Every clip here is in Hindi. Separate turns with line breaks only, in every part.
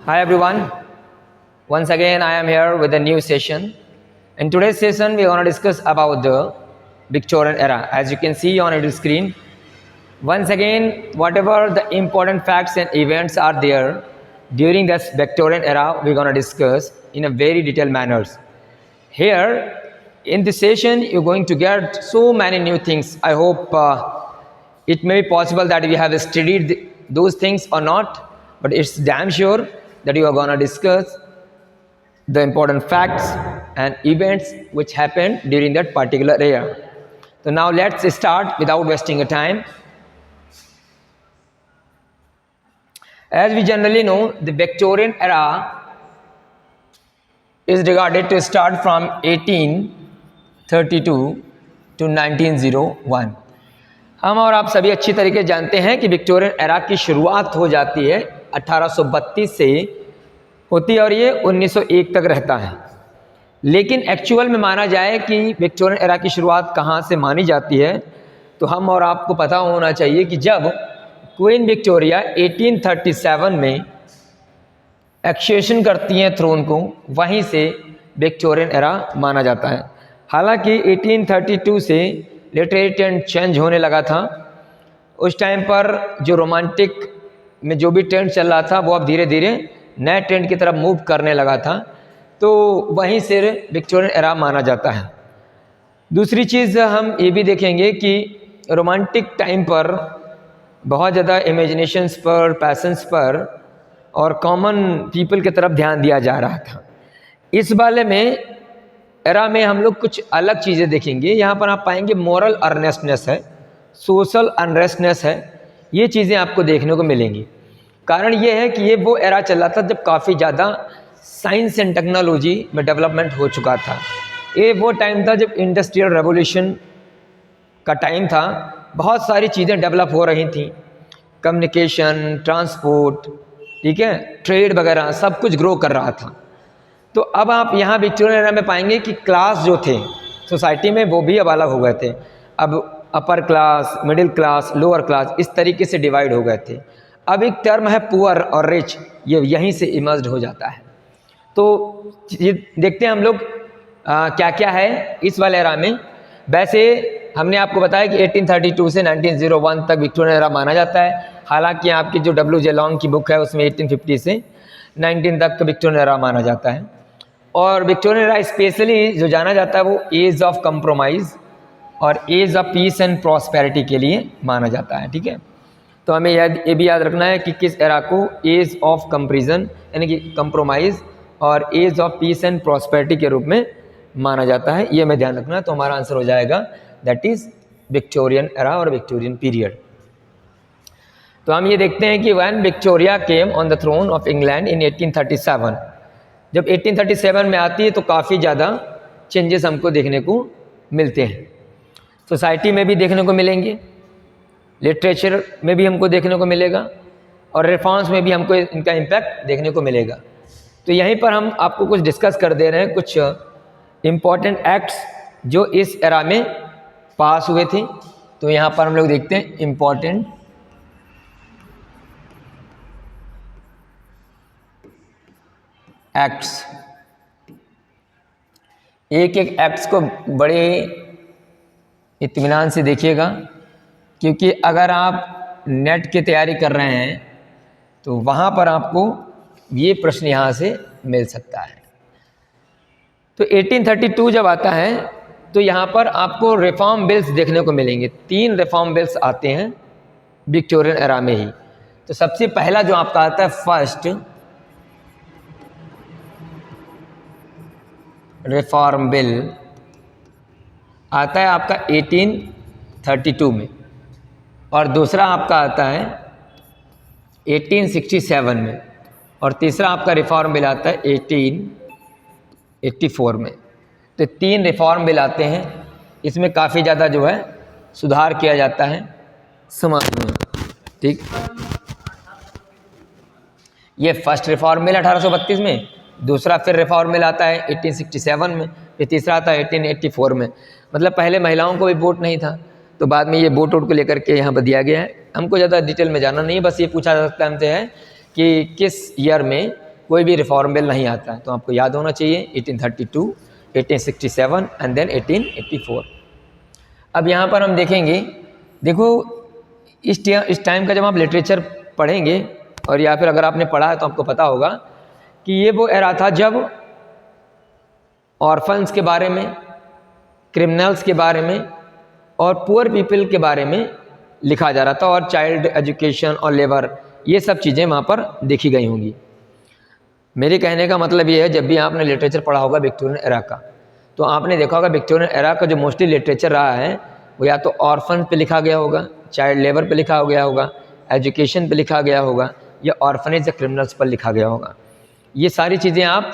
Hi everyone, once again I am here with a new session. In today's session we are going to discuss about the Victorian era. As you can see on your screen, once again whatever the important facts and events are there during this Victorian era we are going to discuss in a very detailed manners. Here in this session you're going to get so many new things. I hope it may be possible that we have studied those things or not, but it's damn sure that you are going to discuss the important facts and events which happened during that particular era. So now let's start without wasting a time. As we generally know, the Victorian era is regarded to start from 1832 to 1901. हम और आप सभी अच्छी तरीके जानते हैं कि विक्टोरियन एरा की शुरुआत हो जाती है 1832 से होती है और ये 1901 तक रहता है। लेकिन एक्चुअल में माना जाए कि विक्टोरियन एरा की शुरुआत कहाँ से मानी जाती है, तो हम और आपको पता होना चाहिए कि जब क्वीन विक्टोरिया 1837 में एक्सेशन करती हैं थ्रोन को, वहीं से विक्टोरियन एरा माना जाता है। हालांकि 1832 से लिटरेरी ट्रेंड चेंज होने लगा था। उस टाइम पर जो रोमांटिक में जो भी ट्रेंड चल रहा था वो अब धीरे धीरे नए ट्रेंड की तरफ मूव करने लगा था, तो वहीं से विक्टोरियन एरा माना जाता है। दूसरी चीज़ हम ये भी देखेंगे कि रोमांटिक टाइम पर बहुत ज़्यादा इमेजिनेशंस पर, पैशंस पर और कॉमन पीपल की तरफ ध्यान दिया जा रहा था। इस वाले में एरा में हम लोग कुछ अलग चीज़ें देखेंगे। यहाँ पर आप पाएंगे मॉरल अर्नेस्टनेस है, सोशल अनरेस्टनेस है, ये चीज़ें आपको देखने को मिलेंगी। कारण ये है कि ये वो एरा चला था जब काफ़ी ज़्यादा साइंस एंड टेक्नोलॉजी में डेवलपमेंट हो चुका था। ये वो टाइम था जब इंडस्ट्रियल रेवोल्यूशन का टाइम था। बहुत सारी चीज़ें डेवलप हो रही थी, कम्युनिकेशन, ट्रांसपोर्ट, ठीक है, ट्रेड वगैरह सब कुछ ग्रो कर रहा था। तो अब आप यहाँ विक्टोरियन एरा में पाएंगे कि क्लास जो थे सोसाइटी में वो भी अब अलग हो गए थे। अब upper class, middle class, lower class इस तरीके से डिवाइड हो गए थे। अब एक टर्म है पुअर और रिच, ये यहीं से इमर्ज हो जाता है। तो ये देखते हैं हम लोग क्या क्या है इस वाले एरा में। वैसे हमने आपको बताया कि 1832 से 1901 तक विक्टोरियन एरा माना जाता है। हालांकि आपकी जो W.J. लॉन्ग की बुक है उसमें 1850 से 19 तक विक्टोरियन एरा माना जाता है। और विक्टोरियन एरा स्पेशली जो जाना जाता है वो एज ऑफ कंप्रोमाइज़ और age of peace and prosperity के लिए माना जाता है। ठीक है, तो हमें ये भी याद रखना है कि किस एरा को एज ऑफ कंपेरिजन यानी कि कंप्रोमाइज़ और age of peace and prosperity के रूप में माना जाता है। ये हमें ध्यान रखना है, तो हमारा आंसर हो जाएगा दैट इज़ विक्टोरियन एरा और विक्टोरियन पीरियड। तो हम ये देखते हैं कि when Victoria came on the throne of England in 1837, जब 1837 में आती है तो काफ़ी ज़्यादा चेंजेस हमको देखने को मिलते हैं। सोसाइटी में भी देखने को मिलेंगे, लिटरेचर में भी हमको देखने को मिलेगा और रिफॉर्म्स में भी हमको इनका इम्पैक्ट देखने को मिलेगा। तो यहीं पर हम आपको कुछ डिस्कस कर दे रहे हैं, कुछ इम्पॉर्टेंट एक्ट्स जो इस एरा में पास हुए थे। तो यहाँ पर हम लोग देखते हैं इम्पॉर्टेंट एक्ट्स। एक एक एक्ट्स को बड़े इत्मीनान से देखिएगा, क्योंकि अगर आप नेट की तैयारी कर रहे हैं तो वहाँ पर आपको ये प्रश्न यहाँ से मिल सकता है। तो 1832 जब आता है तो यहाँ पर आपको रिफॉर्म बिल्स देखने को मिलेंगे। 3 रिफॉर्म बिल्स आते हैं विक्टोरियन एरा में ही। तो सबसे पहला जो आपका आता है फर्स्ट रिफॉर्म बिल आता है आपका 1832 में, और दूसरा आपका आता है 1867 में, और तीसरा आपका रिफॉर्म बिल आता है 1884 में। तो 3 रिफॉर्म बिल आते हैं। इसमें काफ़ी ज़्यादा जो है सुधार किया जाता है समाज में। ठीक, ये फर्स्ट रिफॉर्म बिल 1832 में, दूसरा फिर रिफॉर्म बिल आता है 1867 में, फिर तीसरा आता है 1884 में। मतलब पहले महिलाओं को भी वोट नहीं था, तो बाद में ये वोट को लेकर के यहाँ पर दिया गया है। हमको ज़्यादा डिटेल में जाना नहीं है, बस ये पूछा जा सकता है हमसे है कि किस ईयर में कोई भी रिफॉर्म बिल नहीं आता है। तो आपको याद होना चाहिए 1832, 1867 एंड देन 1884। अब यहाँ पर हम देखेंगे, देखो इस टाइम का जब आप लिटरेचर पढ़ेंगे और या फिर अगर आपने पढ़ा है तो आपको पता होगा कि ये वो एरा था जब ऑर्फन्स के बारे में, क्रिमिनल्स के बारे में और पुअर पीपल के बारे में लिखा जा रहा था, और चाइल्ड एजुकेशन और लेबर, ये सब चीज़ें वहाँ पर देखी गई होंगी। मेरे कहने का मतलब ये है, जब भी आपने लिटरेचर पढ़ा होगा विक्टोरियन एरा का, तो आपने देखा होगा विक्टोरियन एरा का जो मोस्टली लिटरेचर रहा है वो या तो ऑर्फन पे लिखा गया होगा, चाइल्ड लेबर पे लिखा गया होगा, एजुकेशन पे लिखा गया होगा, या ऑर्फनेज या क्रिमिनल्स पर लिखा गया होगा। ये सारी चीज़ें आप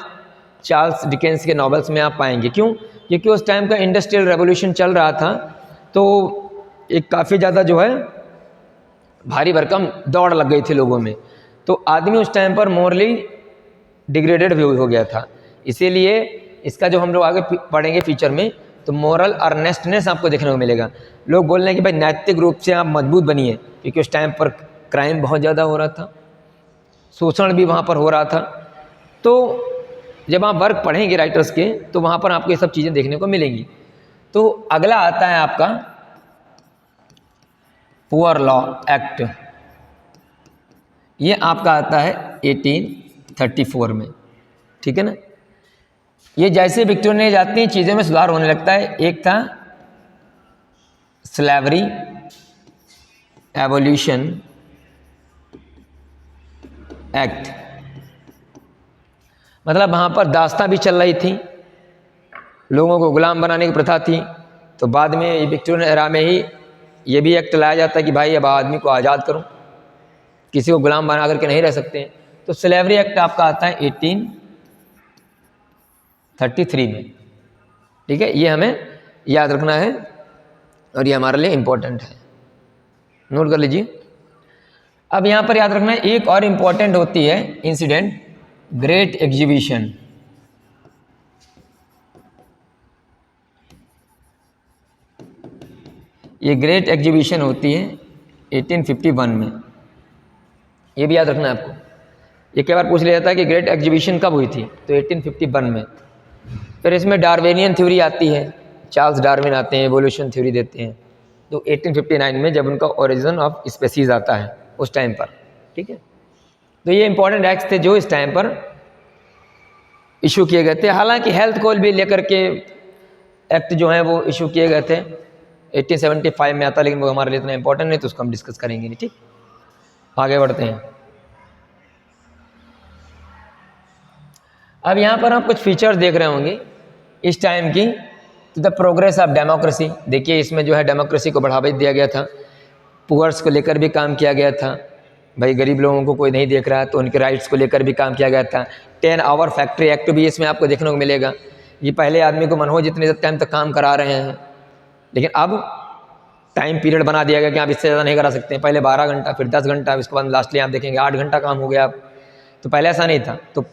चार्ल्स डिकेंस के नॉवेल्स में आप पाएंगे। क्यों? क्योंकि उस टाइम का इंडस्ट्रियल रेवोल्यूशन चल रहा था, तो एक काफ़ी ज़्यादा जो है भारी भरकम दौड़ लग गई थी लोगों में, तो आदमी उस टाइम पर मोरली डिग्रेडेड भी हो गया था। इसीलिए इसका जो हम लोग आगे पढ़ेंगे फीचर में, तो मोरल अर्नेस्टनेस आपको देखने को मिलेगा। लोग बोल रहे हैं कि भाई नैतिक रूप से आप मजबूत बनिए, क्योंकि उस टाइम पर क्राइम बहुत ज़्यादा हो रहा था, शोषण भी वहाँ पर हो रहा था। तो जब आप वर्क पढ़ेंगे राइटर्स के, तो वहाँ पर आपको ये सब चीज़ें देखने को मिलेंगी। तो अगला आता है आपका पुअर लॉ एक्ट। ये आपका आता है 1834 में, ठीक है ना। ये जैसे विक्टोरियन एज आती है चीज़ों में सुधार होने लगता है। एक था स्लेवरी एवोल्यूशन एक्ट, मतलब वहाँ पर दास्तां भी चल रही थी, लोगों को गुलाम बनाने की प्रथा थी। तो बाद में विक्टोरियन एरा में ही ये भी एक्ट लाया जाता है कि भाई अब आदमी को आज़ाद करो, किसी को गुलाम बना करके नहीं रह सकते। तो स्लेवरी एक्ट आपका आता है 1833 में, ठीक है। ये हमें याद रखना है और ये हमारे लिए इम्पोर्टेंट है, नोट कर लीजिए। अब यहाँ पर याद रखना है एक और इम्पोर्टेंट होती है इंसिडेंट, ग्रेट एग्जीबिशन। ये ग्रेट एग्जीबिशन होती है 1851 में, ये भी याद रखना है आपको। ये कई बार पूछ लिया जाता है कि ग्रेट एग्जीबिशन कब हुई थी, तो 1851 में। फिर इसमें डार्विनियन थ्योरी आती है, चार्ल्स डार्विन आते हैं, एवोल्यूशन थ्योरी देते हैं। तो 1859 में जब उनका ओरिजिन ऑफ स्पेसीज आता है उस टाइम पर, ठीक है। तो ये इंपॉर्टेंट एक्ट थे जो इस टाइम पर इशू किए गए थे। हालांकि हेल्थ को भी लेकर के एक्ट जो हैं वो इशू किए गए थे 1875 में आता, लेकिन वो हमारे लिए इतना इंपॉर्टेंट नहीं, तो उसको हम डिस्कस करेंगे नहीं, ठीक। आगे बढ़ते हैं। अब यहाँ पर आप कुछ फीचर्स देख रहे होंगे इस टाइम की, तो द प्रोग्रेस ऑफ डेमोक्रेसी। देखिए इसमें जो है डेमोक्रेसी को बढ़ावा दिया गया था, पुअर्स को लेकर भी काम किया गया था, भाई गरीब लोगों को कोई नहीं देख रहा है तो उनके राइट्स को लेकर भी काम किया गया था। 10 आवर फैक्ट्री एक्ट भी इसमें आपको देखने को मिलेगा। ये पहले आदमी को मन हो जितने टाइम तक काम करा रहे हैं, लेकिन अब टाइम पीरियड बना दिया गया कि आप इससे ज़्यादा नहीं करा सकते हैं। पहले 12 घंटा, फिर 10 घंटा, इसके बाद लास्टली आप देखेंगे 8 घंटा काम हो गया। अब तो पहले ऐसा नहीं था। तो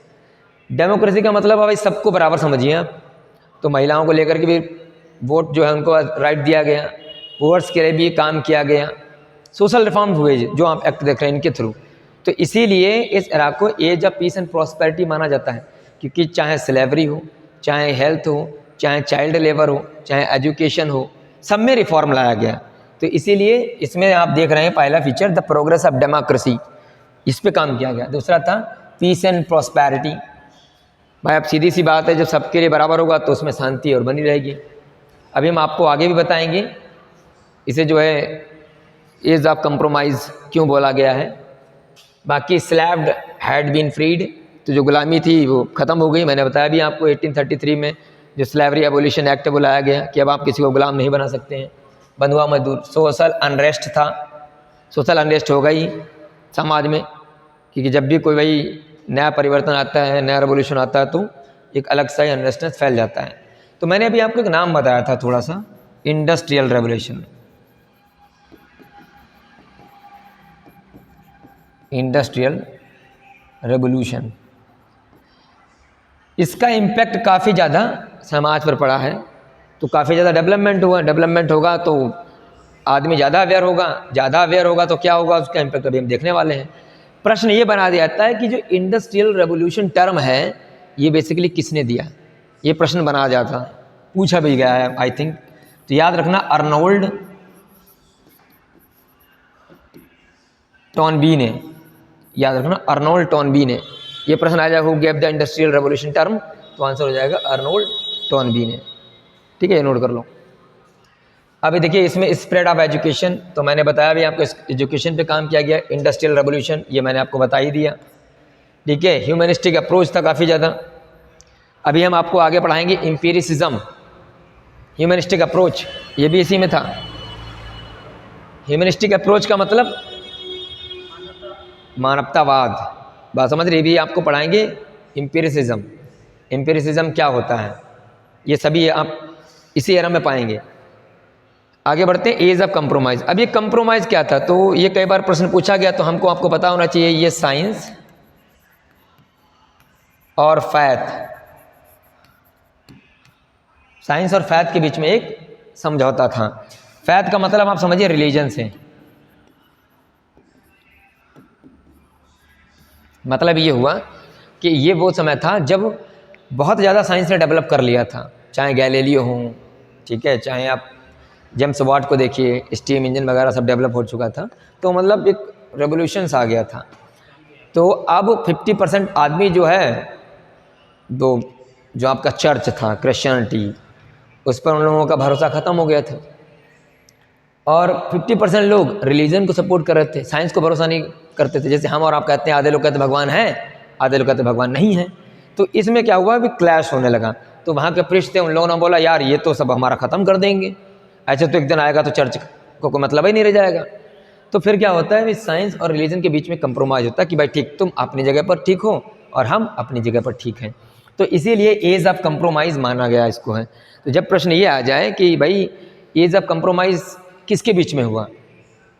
डेमोक्रेसी का मतलब भाई सबको बराबर समझिए आप। तो महिलाओं को लेकर के भी वोट जो है उनको राइट दिया गया, पुअर्स के लिए भी काम किया गया, सोशल रिफॉर्म हुए जो आप एक्ट देख रहे हैं इनके थ्रू। तो इसीलिए इस एरा को age of peace and prosperity माना जाता है, क्योंकि चाहे स्लेवरी हो, चाहे हेल्थ हो, चाहे चाइल्ड लेबर हो, चाहे एजुकेशन हो, सब में रिफॉर्म लाया गया। तो इसीलिए इसमें आप देख रहे हैं पहला feature the progress of democracy, इस पे काम किया गया। दूसरा था पीस एंड प्रॉस्पेरिटी। भाई अब सीधी सी बात है, जब सबके लिए बराबर होगा तो उसमें शांति और बनी रहेगी। अभी हम आपको आगे भी बताएंगे इसे जो है एज ऑफ कंप्रोमाइज़ क्यों बोला गया है। बाकी स्लैव्ड हैड बीन फ्रीड, तो जो गुलामी थी वो ख़त्म हो गई। मैंने बताया भी आपको 1833 में जो स्लेवरी एबोलिशन एक्ट वो लाया गया कि अब आप किसी को गुलाम नहीं बना सकते हैं। बंधुआ मजदूर, सोशल अनरेस्ट था, सोशल अनरेस्ट हो गई समाज में, क्योंकि जब भी कोई भाई नया परिवर्तन आता है, नया रेवोल्यूशन आता है, तो एक अलग सा ही अनरेस्टनेस फैल जाता है। तो मैंने अभी आपको एक नाम बताया था थोड़ा सा, इंडस्ट्रियल रेवोल्यूशन। इंडस्ट्रियल रेवोल्यूशन, इसका इम्पैक्ट काफ़ी ज़्यादा समाज पर पड़ा है। तो काफ़ी ज़्यादा डेवलपमेंट हुआ, डेवलपमेंट होगा तो आदमी ज़्यादा अवेयर होगा, ज़्यादा अवेयर होगा तो क्या होगा, उसका इम्पैक्ट अभी हम देखने वाले हैं। प्रश्न ये बना दिया जाता है कि जो इंडस्ट्रियल रेवोल्यूशन टर्म है ये बेसिकली किसने दिया, ये प्रश्न बना जाता, पूछा भी गया है आई थिंक। तो याद रखना अर्नोल्ड टॉनबी ने, याद रखना अर्नोल्ड टॉनबी ने। ये प्रश्न आ जाएगा who gave the industrial revolution term, तो आंसर हो जाएगा अर्नोल्ड टॉनबी ने। ठीक है, ये नोट कर लो। अभी देखिए इसमें स्प्रेड ऑफ एजुकेशन, तो मैंने बताया भी आपको एजुकेशन पे काम किया गया। इंडस्ट्रियल रेवोल्यूशन ये मैंने आपको बता ही दिया। ठीक है, ह्यूमनिस्टिक अप्रोच था काफ़ी ज़्यादा। अभी हम आपको आगे पढ़ाएंगे एम्पिरिसिज्म, ह्यूमनिस्टिक अप्रोच, ये भी इसी में था। ह्यूमनिस्टिक अप्रोच का मतलब मानवतावाद, बात समझ रही, भी आपको पढ़ाएंगे एम्पिरिसिज्म। एम्पिरिसिज्म क्या होता है ये सभी आप इसी एरा में पाएंगे। आगे बढ़ते हैं, एज ऑफ कंप्रोमाइज़। अब ये कंप्रोमाइज़ क्या था, तो ये कई बार प्रश्न पूछा गया, तो हमको आपको पता होना चाहिए ये साइंस और फैथ, साइंस और फैथ के बीच में एक समझौता था। फैथ का मतलब आप समझिए रिलीजन से, मतलब ये हुआ कि ये वो समय था जब बहुत ज़्यादा साइंस ने डेवलप कर लिया था, चाहे गैलीलियो हों, ठीक है, चाहे आप जेम्स वाट को देखिए, स्टीम इंजन वगैरह सब डेवलप हो चुका था। तो मतलब एक रेवोल्यूशंस आ गया था। तो अब 50% आदमी जो है, जो आपका चर्च था, क्रिश्चियनिटी, उस पर उन लोगों का भरोसा ख़त्म हो गया था, और 50% लोग रिलीजन को सपोर्ट कर रहे थे, साइंस को भरोसा नहीं करते थे। जैसे हम और आप कहते हैं, आधे लोग कहते भगवान है, आधे लोग कहते भगवान नहीं है। तो इसमें क्या हुआ, अभी क्लैश होने लगा। तो वहाँ के प्रीस्ट थे, उन लोगों ने बोला यार ये तो सब हमारा ख़त्म कर देंगे, ऐसे तो एक दिन आएगा तो चर्च को कोई मतलब ही नहीं रह जाएगा। तो फिर क्या होता है, साइंस और रिलीजन के बीच में कंप्रोमाइज़ होता है कि भाई ठीक, तुम अपनी जगह पर ठीक हो और हम अपनी जगह पर ठीक हैं। तो इसीलिए एज ऑफ कंप्रोमाइज़ माना गया इसको है। तो जब प्रश्न ये आ जाए कि भाई एज ऑफ कंप्रोमाइज़ किसके बीच में हुआ,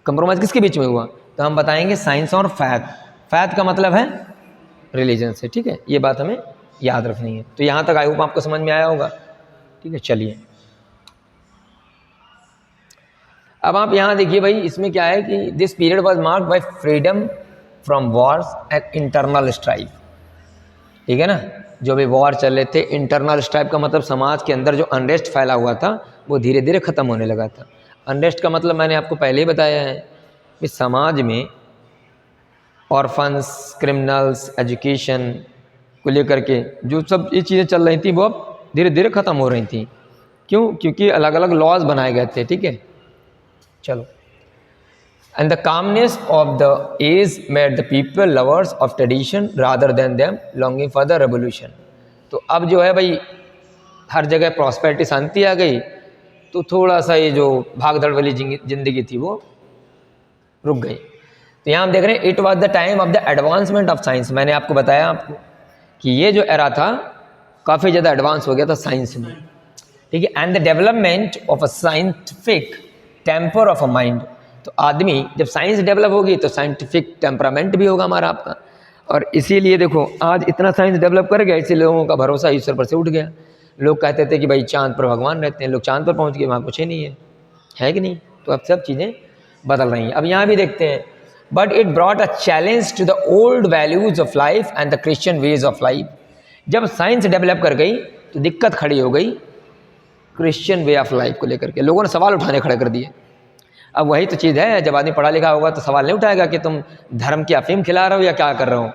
कंप्रोमाइज़ किसके बीच में हुआ, तो हम बताएंगे साइंस और फैथ। फैथ का मतलब है रिलीजन से। ठीक है, ये बात हमें याद रखनी है। तो यहाँ तक आई होप आपको समझ में आया होगा। ठीक है, चलिए अब आप यहाँ देखिए भाई, इसमें क्या है कि this period was marked by freedom from Wars and internal strife. ठीक है ना, जो भी वॉर चल रहे थे, इंटरनल स्ट्राइफ का मतलब समाज के अंदर जो अनरेस्ट फैला हुआ था वो धीरे धीरे ख़त्म होने लगा था। अनरेस्ट का मतलब मैंने आपको पहले ही बताया है कि समाज में ऑर्फन्स, क्रिमिनल्स, एजुकेशन को लेकर के जो सब ये चीज़ें चल रही थी वो अब धीरे धीरे ख़त्म हो रही थी। क्यों? क्योंकि अलग अलग लॉज बनाए गए थे। ठीक है, चलो। And the calmness of the age made the people lovers of tradition rather than them longing for the revolution. तो अब जो है भाई हर जगह प्रॉस्पेरिटी, शांति आ गई, तो थोड़ा सा ये जो भागदौड़ वाली जिंदगी थी वो रुक गई। तो यहाँ हम देख रहे हैं it was the time of the advancement of science. मैंने आपको बताया आपको कि ये जो एरा था काफ़ी ज़्यादा एडवांस हो गया था साइंस में। ठीक है, and the development of a scientific temper of a mind. तो आदमी जब साइंस डेवलप होगी तो साइंटिफिक टेम्परामेंट भी होगा हमारा आपका। और इसीलिए देखो आज इतना साइंस डेवलप कर गया, इसलिए लोगों का भरोसा ईश्वर पर से उठ गया। लोग कहते थे कि भाई चांद पर भगवान रहते हैं, लोग चांद पर पहुंच गए, वहाँ कुछ ही नहीं है कि नहीं? तो अब सब चीज़ें बदल रही हैं। अब यहाँ भी देखते हैं, but it brought a challenge to the old values of life and the Christian ways of life. जब साइंस डेवलप कर गई तो दिक्कत खड़ी हो गई क्रिश्चियन वे ऑफ लाइफ को लेकर के, लोगों ने सवाल उठाने खड़े कर दिए। अब वही तो चीज़ है, जब आदमी पढ़ा लिखा होगा तो सवाल नहीं उठाएगा कि तुम धर्म की अफीम खिला रहे हो या क्या कर रहे हो।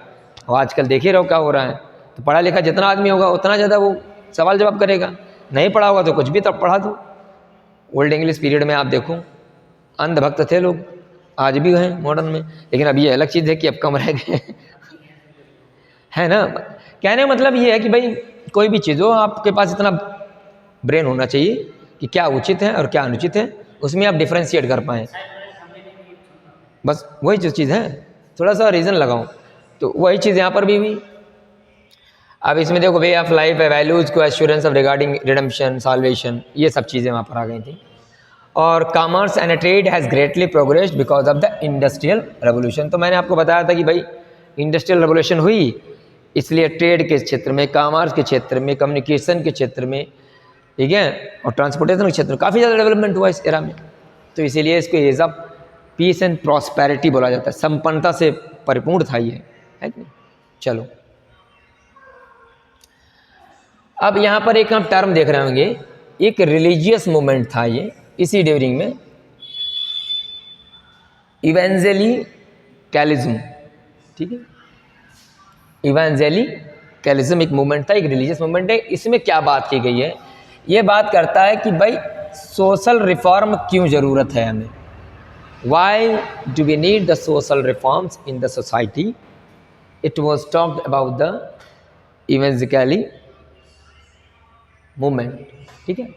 और आजकल देख ही रहो क्या हो रहा है। तो पढ़ा लिखा जितना आदमी होगा उतना ज़्यादा वो सवाल जवाब करेगा, नहीं पढ़ा होगा तो कुछ भी तब पढ़ा दो। ओल्ड इंग्लिश पीरियड में आप देखो अंधभक्त थे लोग, आज भी हैं मॉडर्न में, लेकिन अब ये अलग चीज़ है कि अब कम रह गए है ना। कहने का मतलब ये है कि भाई कोई भी चीज़ हो, आपके पास इतना ब्रेन होना चाहिए कि क्या उचित है और क्या अनुचित है, उसमें आप डिफ्रेंशिएट कर पाएँ। बस वही जो चीज़ है, थोड़ा सा रीज़न लगाओ। तो वही चीज़ यहाँ पर भी हुई। अब इसमें देखो वे ऑफ लाइफ है, वैल्यूज़ को assurance of regarding redemption, salvation, ये सब चीज़ें वहाँ पर आ गई थी। और commerce and trade has greatly progressed because of the industrial revolution. तो मैंने आपको बताया था कि भाई इंडस्ट्रियल रेवोल्यूशन हुई, इसलिए ट्रेड के क्षेत्र में, कॉमर्स के क्षेत्र में, कम्युनिकेशन के क्षेत्र में, ठीक है, और ट्रांसपोर्टेशन के क्षेत्र में काफ़ी ज़्यादा डेवलपमेंट हुआ इस एरा में। तो इसीलिए इसको age of peace and prosperity बोला जाता है, संपन्नता से परिपूर्ण था ये, है कि नहीं। चलो अब यहाँ पर एक हम टर्म देख रहे होंगे, एक रिलीजियस मूवमेंट था ये इसी ड्यूरिंग में, इवेंजेलिकलिज्म, ठीक है। इवेंजेलिकलिज्म एक मूवमेंट था, एक रिलीजियस मूवमेंट है। इसमें क्या बात की गई है, ये बात करता है कि भाई सोशल रिफॉर्म क्यों ज़रूरत है हमें, why do we need the social reforms in the society. It was talked about the evangelically movement, ठीक है।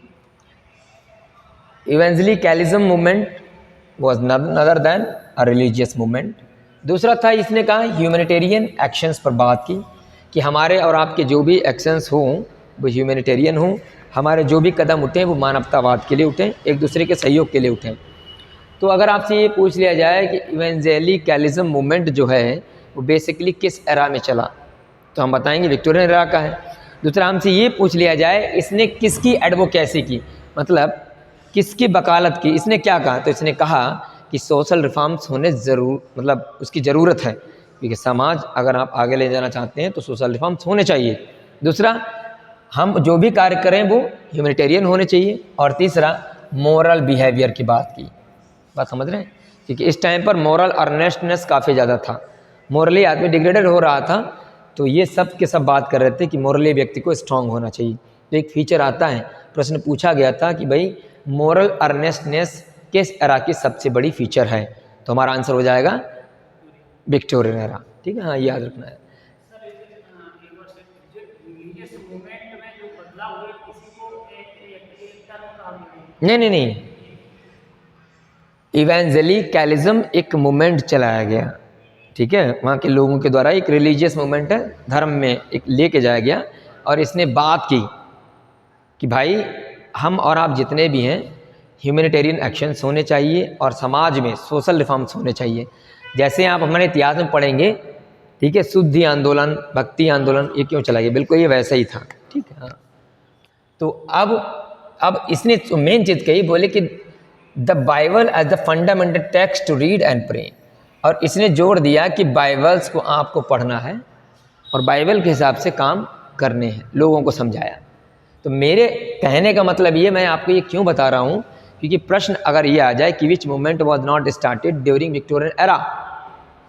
Evangelicalism movement was nothing than a religious movement. दूसरा था, इसने कहा ह्यूमैनिटेरियन एक्शंस पर बात की कि हमारे और आपके जो भी एक्शंस हों वो ह्यूमैनिटेरियन हों, हमारे जो भी कदम उठें वो मानवतावाद के लिए उठें, एक दूसरे के सहयोग के लिए उठें। तो अगर आपसे ये पूछ लिया जाए कि इवेंजेलिकलिज्म मूवमेंट जो है वो बेसिकली किस एरा में चला, तो हम बताएंगे विक्टोरियन एरा का है। दूसरा हमसे ये पूछ लिया जाए इसने किसकी एडवोकेसी की, मतलब किसकी वकालत की, इसने क्या कहा, तो इसने कहा कि सोशल रिफॉर्म्स होने मतलब उसकी ज़रूरत है, क्योंकि समाज अगर आप आगे ले जाना चाहते हैं तो सोशल रिफॉर्म्स होने चाहिए। दूसरा, हम जो भी कार्य करें वो ह्यूमैनिटेरियन होने चाहिए। और तीसरा, मोरल बिहेवियर की बात की, बात समझ रहे हैं, क्योंकि इस टाइम पर मोरल अर्नेस्टनेस काफ़ी ज़्यादा था, मोरली आदमी डिग्रेडेड हो रहा था, तो ये सब के सब बात कर रहे थे कि मोरली व्यक्ति को स्ट्रांग होना चाहिए। तो एक फीचर आता है, प्रश्न पूछा गया था कि भाई मोरल अर्नेस्टनेस किस एरा की सबसे बड़ी फीचर है, तो हमारा आंसर हो जाएगा विक्टोरियन एरा, ठीक है। हाँ, याद रखना है। नहीं, इवेंजेलिकलिज्म एक मूवमेंट चलाया गया, ठीक है, वहाँ के लोगों के द्वारा एक रिलीजियस मूवमेंट है, धर्म में एक लेके जाया गया, और इसने बात की कि भाई हम और आप जितने भी हैं ह्यूमैनिटेरियन एक्शंस होने चाहिए और समाज में सोशल रिफॉर्म्स होने चाहिए। जैसे आप हमारे इतिहास में पढ़ेंगे, ठीक है, शुद्धि आंदोलन, भक्ति आंदोलन, ये क्यों चला गया, बिल्कुल ये वैसा ही था, ठीक है। हाँ, तो अब इसने मेन चीज़ कही, बोले कि the Bible as the fundamental text to read and pray, और इसने जोड़ दिया कि बाइबल्स को आपको पढ़ना है और बाइबल के हिसाब से काम करने हैं, लोगों को समझाया। तो मेरे कहने का मतलब ये, मैं आपको ये क्यों बता रहा हूँ, क्योंकि प्रश्न अगर ये आ जाए कि विच movement was not started during Victorian era,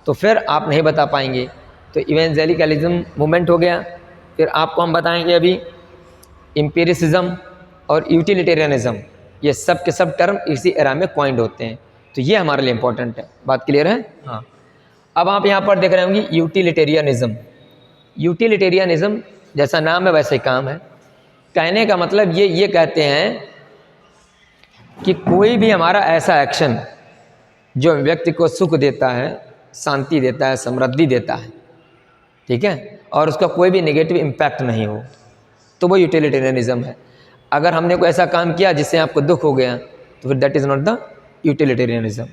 तो फिर आप नहीं बता पाएंगे। तो इवेंजेलिकलिज्म मूवमेंट हो गया, फिर आपको हम बताएंगे अभी एम्पिरिसिज्म और यूटिलिटेरियनिज्म, ये सब के सब टर्म इसी एरा में कॉइंड होते हैं, तो ये हमारे लिए इंपॉर्टेंट है। बात क्लियर है? हाँ। अब आप यहाँ पर देख रहे होंगे यूटिलिटेरियनिज्म। यूटिलिटेरियनिज्म जैसा नाम है वैसे ही काम है। कहने का मतलब ये कहते हैं कि कोई भी हमारा ऐसा एक्शन जो व्यक्ति को सुख देता है, शांति देता है, समृद्धि देता है, ठीक है, और उसका कोई भी नेगेटिव इम्पैक्ट नहीं हो, तो वो यूटिलिटेरियनिज्म है। अगर हमने कोई ऐसा काम किया जिससे आपको दुख हो गया, तो फिर that is not the utilitarianism.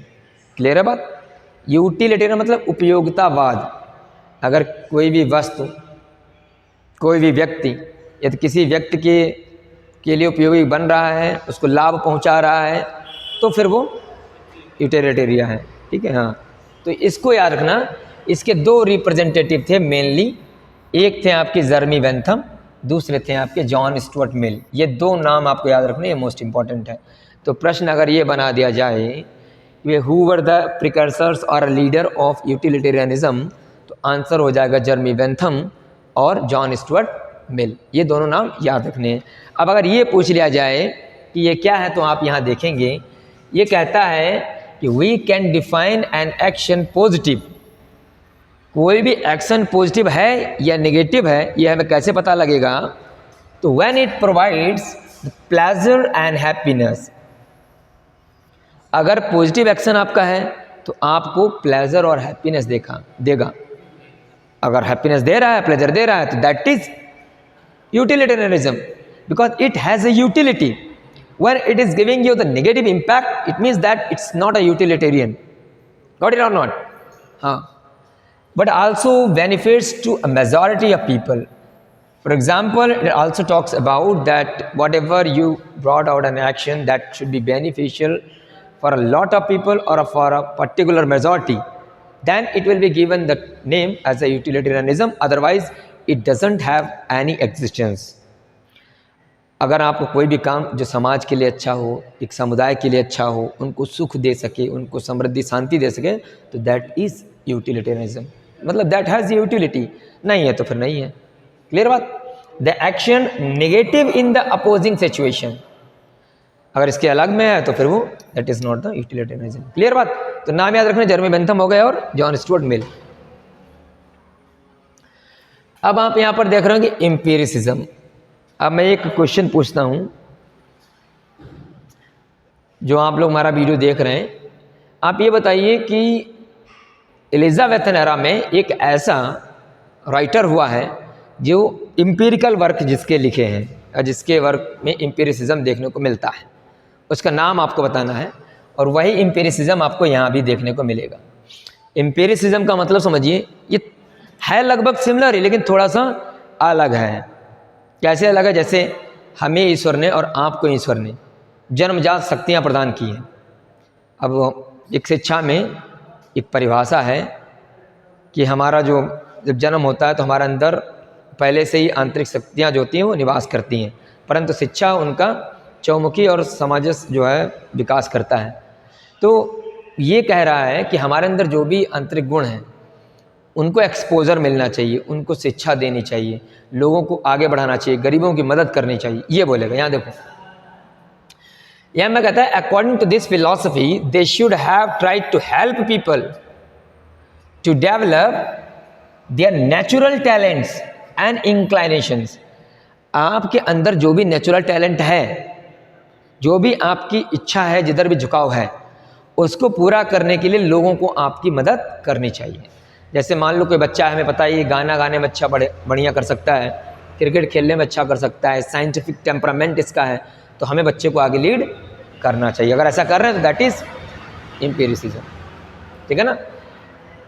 Clear है बात? यूटिलिटेरियन मतलब उपयोगितावाद। अगर कोई भी वस्तु, कोई भी व्यक्ति यदि किसी व्यक्ति के लिए उपयोगी बन रहा है, उसको लाभ पहुंचा रहा है, तो फिर वो यूटिलिटेरियन है, ठीक है। हाँ, तो इसको याद रखना। इसके दो रिप्रेजेंटेटिव थे मेनली, एक थे आपके जर्मी बेंथम, दूसरे थे आपके जॉन स्टुअर्ट मिल। ये दो नाम आपको याद रखने, ये मोस्ट इंपॉर्टेंट है। तो प्रश्न अगर ये बना दिया जाए way who were the precursors और लीडर ऑफ यूटिलिटेरियनिज्म, तो आंसर हो जाएगा जर्मी बेंथम और जॉन स्टुअर्ट मिल। ये दोनों नाम याद रखने हैं। अब अगर ये पूछ लिया जाए कि ये क्या है, तो आप यहाँ देखेंगे ये कहता है कि we can define an action positive. कोई भी एक्शन पॉजिटिव है या नेगेटिव है, ये हमें कैसे पता लगेगा? तो when it provides pleasure and happiness. अगर पॉजिटिव एक्शन आपका है तो आपको प्लेजर और हैप्पीनेस देगा। अगर हैप्पीनेस दे रहा है, प्लेजर दे रहा है, तो that is utilitarianism, because it has a utility. When it is giving you the negative impact, it means that it's not a utilitarian. Got it or not? हाँ. But also benefits to a majority of people. For example, it also talks about that whatever you brought out an action that should be beneficial for a lot of people or for a particular majority, then it will be given the name as a utilitarianism, otherwise it doesn't have any existence. अगर आपको कोई भी काम जो समाज के लिए अच्छा हो, एक समुदाय के लिए अच्छा हो, उनको सुख दे सके, उनको समृद्धि शांति दे सके, तो दैट इज़ यूटिलिटेरियनिज्म, मतलब दैट हैज़ यूटिलिटी। नहीं है तो फिर नहीं है। क्लियर बात? The action negative in the opposing situation, अगर इसके अलग में है तो फिर वो that is not the utilitarianism. Clear बात? तो नाम याद रखना, जर्मी बेंथम हो गए और जॉन स्टुअर्ट मिल। अब आप यहाँ पर देख रहे हो कि एम्पिरिसिज्म। अब मैं एक क्वेश्चन पूछता हूँ, जो आप लोग हमारा वीडियो देख रहे हैं, आप ये बताइए कि एलिजाबेथन एरा में एक ऐसा राइटर हुआ है जो एम्पिरिकल वर्क जिसके लिखे हैं और जिसके वर्क में एम्पिरिसिज्म देखने को मिलता है, उसका नाम आपको बताना है। और वही एम्पिरिसिज्म आपको यहाँ भी देखने को मिलेगा। एम्पिरिसिज्म का मतलब समझिए, ये है लगभग सिमिलर ही, लेकिन थोड़ा सा अलग है। कैसे अलग है? जैसे हमें ईश्वर ने और आपको ईश्वर ने जन्मजात शक्तियाँ प्रदान की हैं। अब एक शिक्षा में एक परिभाषा है कि हमारा जो जब जन्म होता है तो हमारे अंदर पहले से ही आंतरिक शक्तियाँ जो होती हैं वो निवास करती हैं, परंतु शिक्षा उनका चौमुखी और सामंजस्य जो है विकास करता है। तो ये कह रहा है कि हमारे अंदर जो भी आंतरिक गुण हैं उनको एक्सपोजर मिलना चाहिए, उनको शिक्षा देनी चाहिए, लोगों को आगे बढ़ाना चाहिए, गरीबों की मदद करनी चाहिए, ये बोलेगा। यहाँ देखो, यहाँ मैं कहता है according to this philosophy they should have tried to help people to develop their natural talents and inclinations. आपके अंदर जो भी नेचुरल टैलेंट है, जो भी आपकी इच्छा है, जिधर भी झुकाव है, उसको पूरा करने के लिए लोगों को आपकी मदद करनी चाहिए। जैसे मान लो कोई बच्चा है, हमें पता है ये गाना गाने में अच्छा बढ़िया कर सकता है, क्रिकेट खेलने में अच्छा कर सकता है, साइंटिफिक टेम्परामेंट इसका है, तो हमें बच्चे को आगे लीड करना चाहिए। अगर ऐसा कर रहे हैं तो दैट इज़ एम्पिरिसिज्म। ठीक है ना?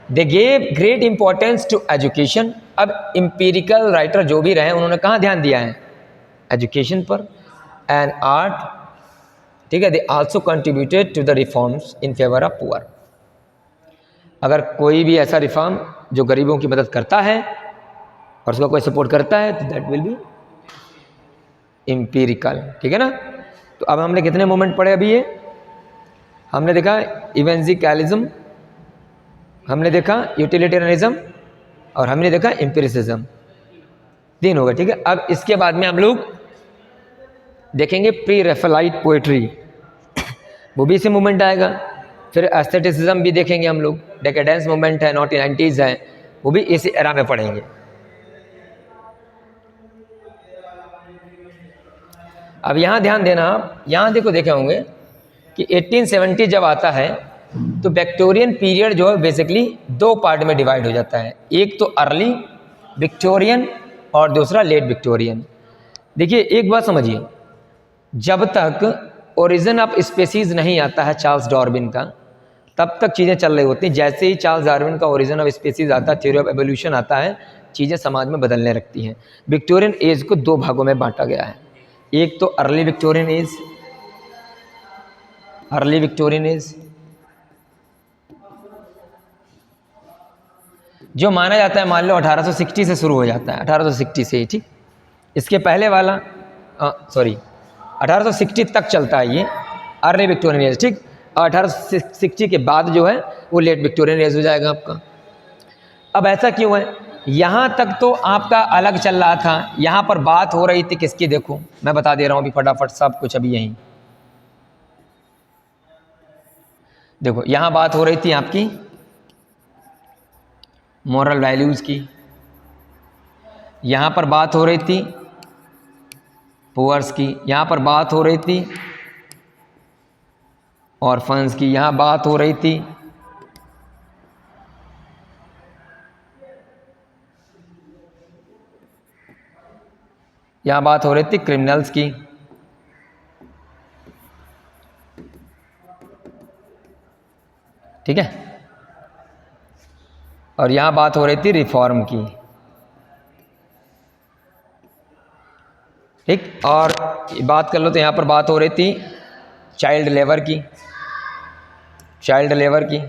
They gave great importance to education. अब एम्पिरिकल राइटर जो भी रहे उन्होंने कहाँ ध्यान दिया है? एजुकेशन पर एंड आर्ट। ठीक है? They also contributed to the reforms in favour of poor. अगर कोई भी ऐसा रिफॉर्म जो गरीबों की मदद करता है और उसका कोई सपोर्ट करता है तो दैट विल बी एम्पिरिकल। ठीक है ना? तो अब हमने कितने मोमेंट पढ़े अभी? ये हमने देखा इवेंजिकलिज्म, हमने देखा यूटिलिटेरियनिज्म और हमने देखा एम्पिरिसिज्म। 3 हो गए। ठीक है? अब इसके बाद में हम लोग देखेंगे प्री रैफेलाइट पोएट्री, वो भी इसी मूवमेंट आएगा। फिर एस्थेटिसिज्म भी देखेंगे हम लोग, डेकेडेंस मूवमेंट है, 1990s है, वो भी इसी एरा में पढ़ेंगे। अब यहाँ ध्यान देना, आप यहाँ देखे होंगे कि 1870 जब आता है तो विक्टोरियन पीरियड जो है बेसिकली 2 पार्ट में डिवाइड हो जाता है। एक तो अर्ली विक्टोरियन और दूसरा लेट विक्टोरियन। देखिए एक बात समझिए, जब तक ओरिजिन ऑफ स्पीसीज नहीं आता है चार्ल्स डार्विन का, तब तक चीज़ें चल रही होती हैं। जैसे ही चार्ल्स डार्विन का ओरिजिन ऑफ स्पीसीज आता है, थ्योरी ऑफ एवोल्यूशन आता है, चीज़ें समाज में बदलने लगती हैं। विक्टोरियन एज को 2 भागों में बांटा गया है। एक तो early Victorian age, early Victorian age जो माना जाता है, मान लो 1860 से शुरू हो जाता है, 1860 से ही। ठीक? इसके पहले वाला 1860 तक चलता है ये अर्ली विक्टोरियन एज। ठीक? और 1860 के बाद जो है वो लेट विक्टोरियन एज हो जाएगा आपका। अब ऐसा क्यों है? यहाँ तक तो आपका अलग चल रहा था, यहाँ पर बात हो रही थी किसकी? देखो मैं बता दे रहा हूँ अभी फटाफट सब कुछ अभी यहीं। देखो यहाँ बात हो रही थी आपकी मॉरल वैल्यूज़ की, यहाँ पर बात हो रही थी पुअर्स की, यहाँ पर बात हो रही थी ऑर्फन्स की, यहाँ बात हो रही थी क्रिमिनल्स की। ठीक है? और यहाँ बात हो रही थी रिफॉर्म की। ठीक? और बात कर लो तो यहाँ पर बात हो रही थी चाइल्ड लेबर की। चाइल्ड लेबर की,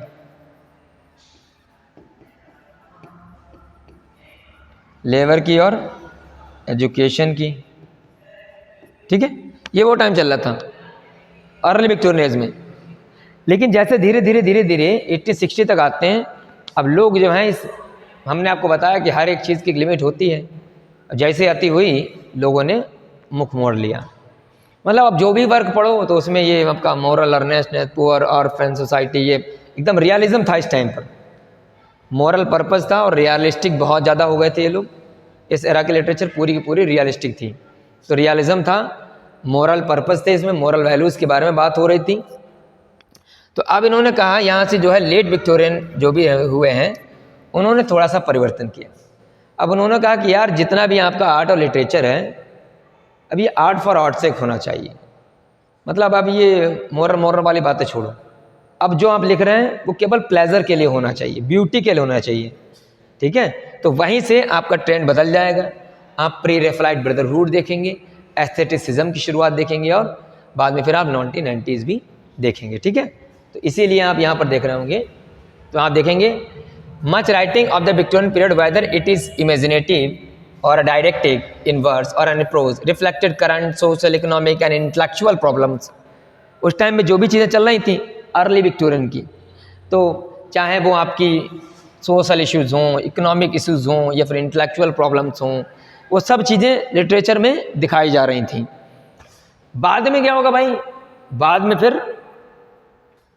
लेबर की और एजुकेशन की, ठीक है। ये वो टाइम चल रहा था अर्ली विक्टोरियन एज में। लेकिन जैसे धीरे धीरे धीरे धीरे 1860 तक आते हैं, अब लोग जो हैं इस, हमने आपको बताया कि हर एक चीज़ की एक लिमिट होती है, जैसे आती हुई लोगों ने मुख मोड़ लिया। मतलब अब जो भी वर्क पढ़ो तो उसमें ये आपका मॉरल अर्नेस्टनेस, पुअर ऑर्फन सोसाइटी, ये एकदम रियलिज्म था इस टाइम पर। मॉरल पर्पस था और रियलिस्टिक बहुत ज़्यादा हो गए थे ये लोग। इस एरा की लिटरेचर पूरी की पूरी रियलिस्टिक थी, तो रियलिज्म था, मॉरल पर्पस थे, इसमें मॉरल वैल्यूज़ के बारे में बात हो रही थी। तो अब इन्होंने कहा यहाँ से जो है लेट विक्टोरियन जो भी हुए हैं उन्होंने थोड़ा सा परिवर्तन किया। अब उन्होंने कहा कि यार जितना भी आपका आर्ट और लिटरेचर है, अब ये आर्ट फॉर आर्ट से होना चाहिए। मतलब अब ये मॉरल वाली बातें छोड़ो, अब जो आप लिख रहे हैं वो केवल प्लेजर के लिए होना चाहिए, ब्यूटी के लिए होना चाहिए, ठीक है। तो वहीं से आपका ट्रेंड बदल जाएगा। आप प्री रेफलाइट ब्रदरहुड देखेंगे, एस्थेटिसिज्म की शुरुआत देखेंगे और बाद में फिर आप 1990s भी देखेंगे, ठीक है। तो इसीलिए आप यहाँ पर देख रहे होंगे, तो आप देखेंगे much writing of the Victorian period whether it is imaginative और डायरेक्टिव इन वर्ड्स और in prose reflected current social economic and intellectual problems. उस टाइम में जो भी चीज़ें चल रही थी अर्ली विक्टोरियन की, तो चाहे वो आपकी सोशल इश्यूज़ हों, इकोनॉमिक इश्यूज़ हों या फिर इंटेलेक्चुअल प्रॉब्लम्स हों, वो सब चीज़ें लिटरेचर में दिखाई जा रही थी। बाद में क्या होगा भाई, बाद में फिर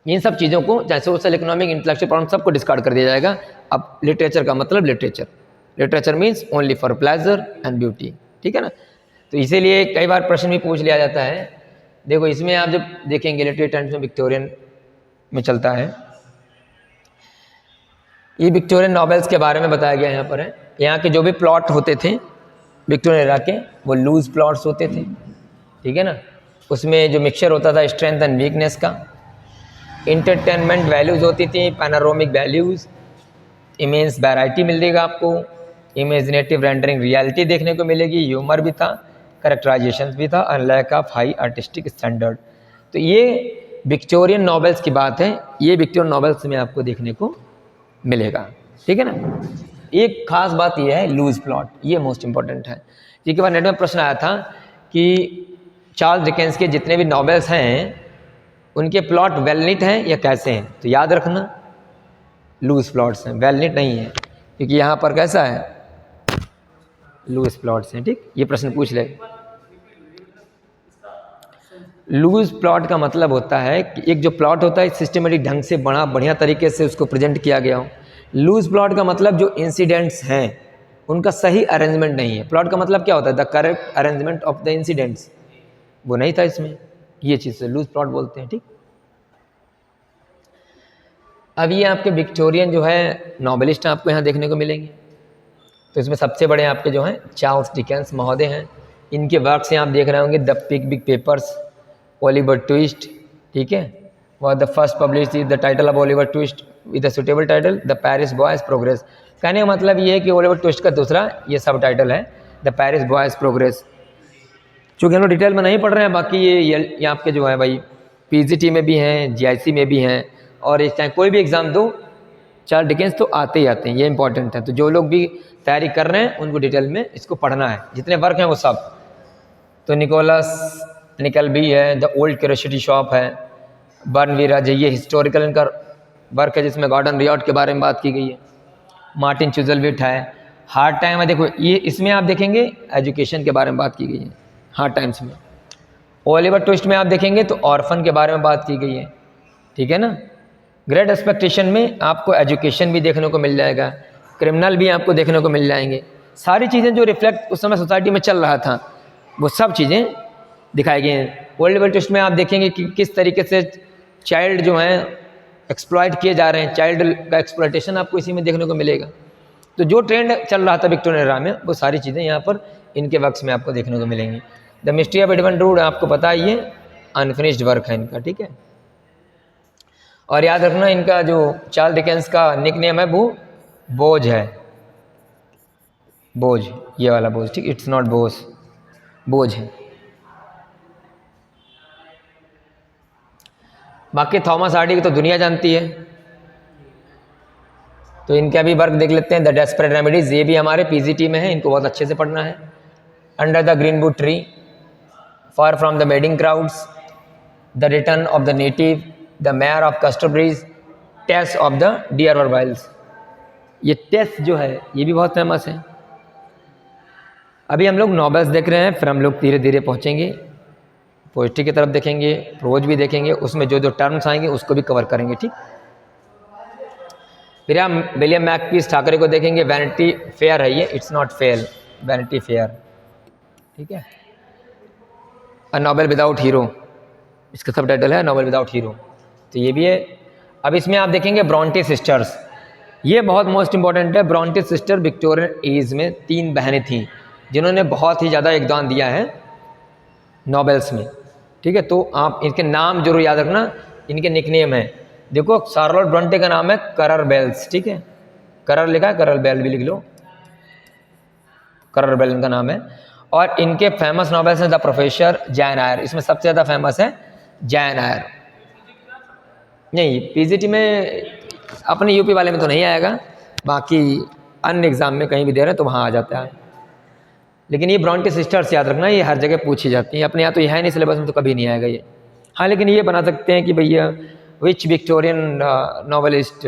इन सब चीज़ों को, चाहे सोशल इकोनॉमिक इंटेलेक्चुअल प्रॉब्लम, सबको डिस्कार्ड कर दिया जाएगा। अब लिटरेचर का मतलब literature means only for pleasure and beauty, ठीक है ना। तो इसीलिए कई बार प्रश्न भी पूछ लिया जाता है। देखो इसमें आप जब देखेंगे लिटरेचर टाइम्स में विक्टोरियन में चलता है, ये विक्टोरियन नॉवेल्स के बारे में बताया गया यहाँ पर है। यहाँ के जो भी प्लॉट होते थे विक्टोरियन एरा के, वो लूज प्लॉट्स होते थे, ठीक है ना। उसमें जो मिक्सचर होता था स्ट्रेंथ एंड वीकनेस का, इंटरटेनमेंट वैल्यूज़ होती थी, पैनोरामिक वैल्यूज़, इमेंस वैरायटी मिलेगा आपको, इमेजिनेटिव रेंडरिंग रियलिटी देखने को मिलेगी, ह्यूमर भी था, करेक्टराइजेशन भी था और lack of high artistic standard. तो ये विक्टोरियन नॉवेल्स की बात है, ये विक्टोरियन नॉवेल्स में आपको देखने को मिलेगा, ठीक है ना। एक खास बात यह है लूज प्लॉट, ये मोस्ट इंपॉर्टेंट है। एक बार नेट में प्रश्न आया था कि चार्ल्स डिकेंस के जितने भी नॉवेल्स हैं उनके प्लॉट वेल निट हैं या कैसे हैं, तो याद रखना लूज प्लॉट्स हैं, वेल निट नहीं है, क्योंकि यहाँ पर कैसा है लूज प्लॉट्स हैं, ठीक। ये प्रश्न पूछ ले। लूज प्लॉट का मतलब होता है कि एक जो प्लॉट होता है सिस्टमेटिक ढंग से बड़ा बढ़िया तरीके से उसको प्रेजेंट किया गया हो। लूज प्लॉट का मतलब जो इंसिडेंट्स हैं उनका सही अरेंजमेंट नहीं है। प्लॉट का मतलब क्या होता है, the correct arrangement of the incidents, वो नहीं था इसमें, ये चीज़ से लूज प्लॉट बोलते हैं, ठीक। अब ये आपके विक्टोरियन जो है नॉवेलिस्ट आपको यहाँ देखने को मिलेंगे। तो इसमें सबसे बड़े आपके जो हैं चार्ल्स डिकेंस महोदय हैं। इनके वर्क से आप देख रहे होंगे द पिकविक पेपर्स, ओलिवर ट्विस्ट, ठीक है, was the first publish the title of Oliver twist with the suitable title the Paris boys progress. कहने का मतलब ये है कि ओलिवर ट्विस्ट का दूसरा ये सब टाइटल है द पेरिस बॉयज़ प्रोग्रेस। चूँकि हम लोग डिटेल में नहीं पढ़ रहे हैं, बाकी ये आपके जो है भाई पीजीटी में भी हैं, जीआईसी में भी हैं, और इस टाइम कोई भी एग्ज़ाम दो चार्ल्स डिकेंस तो आते ही आते हैं, ये इंपॉर्टेंट है। तो जो लोग भी तैयारी कर रहे हैं उनको डिटेल में इसको पढ़ना है, जितने वर्क हैं वो सब। तो निकोलस निकलबी है, द ओल्ड क्यूरियोसिटी शॉप है, बर्नवीराज है, ये हिस्टोरिकल इनका वर्क है जिसमें गॉर्डन रियॉट के बारे में बात की गई है। मार्टिन चुजलविट है, हार्ड टाइम है, देखो ये इसमें आप देखेंगे एजुकेशन के बारे में बात की गई है हार्ड टाइम्स में। ओलिवर ट्विस्ट में आप देखेंगे तो ऑर्फन के बारे में बात की गई है, ठीक है ना। ग्रेट एक्सपेक्टेशन में आपको एजुकेशन भी देखने को मिल जाएगा, क्रिमिनल भी आपको देखने को मिल जाएंगे। सारी चीज़ें जो रिफ्लेक्ट उस समय सोसाइटी में चल रहा था वो सब चीज़ें दिखाई गई हैं। ओलिवर ट्विस्ट में आप देखेंगे कि किस तरीके से चाइल्ड जो हैं एक्सप्लॉइट किए जा रहे हैं, चाइल्ड का एक्सप्लॉइटेशन आपको इसी में देखने को मिलेगा। तो जो ट्रेंड चल रहा था विक्टोरियन एरा में वो सारी चीज़ें यहाँ पर इनके वर्क्स में आपको देखने को मिलेंगी। The mystery of Edmund road आपको पता ही है, अनफिनिश्ड वर्क है इनका, ठीक है। और याद रखना इनका जो चार्ल्स डिकेंस का निक नेम है वो बोझ है, बोझ, ये वाला बोझ, ठीक, इट्स नॉट बोझ, बोझ है। बाकी थॉमस हार्डी की तो दुनिया जानती है, तो इनका भी वर्क देख लेते हैं। द डेस्परेट रेमेडीज, ये भी हमारे पीजीटी में है, इनको बहुत अच्छे से पढ़ना है। Under the greenwood tree, far from the madding crowds, the return of the native, the mayor of Casterbridge, Tess of the d'Urbervilles. ये टेस्ट जो है ये भी बहुत फेमस है। अभी हम लोग नॉवेल्स देख रहे हैं, फिर हम लोग धीरे धीरे पहुँचेंगे पोइट्री की तरफ, देखेंगे प्रोज भी देखेंगे, उसमें जो जो टर्म्स आएंगे उसको भी कवर करेंगे, ठीक। फिर हम विलियम मैकपीस ठाकरे को देखेंगे, वैनिटी फेयर है ये, it's not fail, vanity fair, ठीक है। अ नॉवेल विदाउट हीरो, इसका सब टाइटल है नॉवेल विदाउट हीरो, तो ये भी है। अब इसमें आप देखेंगे ब्रॉन्टे सिस्टर्स, ये बहुत मोस्ट इंपॉर्टेंट है। ब्रॉन्टे सिस्टर विक्टोरियन एज में 3 बहनें थीं जिन्होंने बहुत ही ज़्यादा योगदान दिया है नॉवेल्स में, ठीक है। तो आप इनके नाम जरूर याद रखना, इनके निकनेम है। देखो शार्लोट ब्रॉन्टे का नाम है करर बेल्स, ठीक है, करर लिखा है, करर बेल भी लिख लो, करर बेल इनका नाम है। और इनके फेमस नॉवेल्स हैं द प्रोफेसर, जैन आयर, इसमें सबसे ज़्यादा फेमस है जैन आयर। नहीं पीजीटी में अपने यूपी वाले में तो नहीं आएगा, बाकी अन्य एग्ज़ाम में कहीं भी दे रहे हैं तो वहाँ आ जाता है। लेकिन ये ब्रॉन्टे सिस्टर्स याद रखना, ये हर जगह पूछी जाती है, अपने यहाँ तो यह है नहीं सिलेबस में, तो कभी नहीं आएगा ये। हाँ लेकिन ये बना सकते हैं कि भैया which Victorian novelist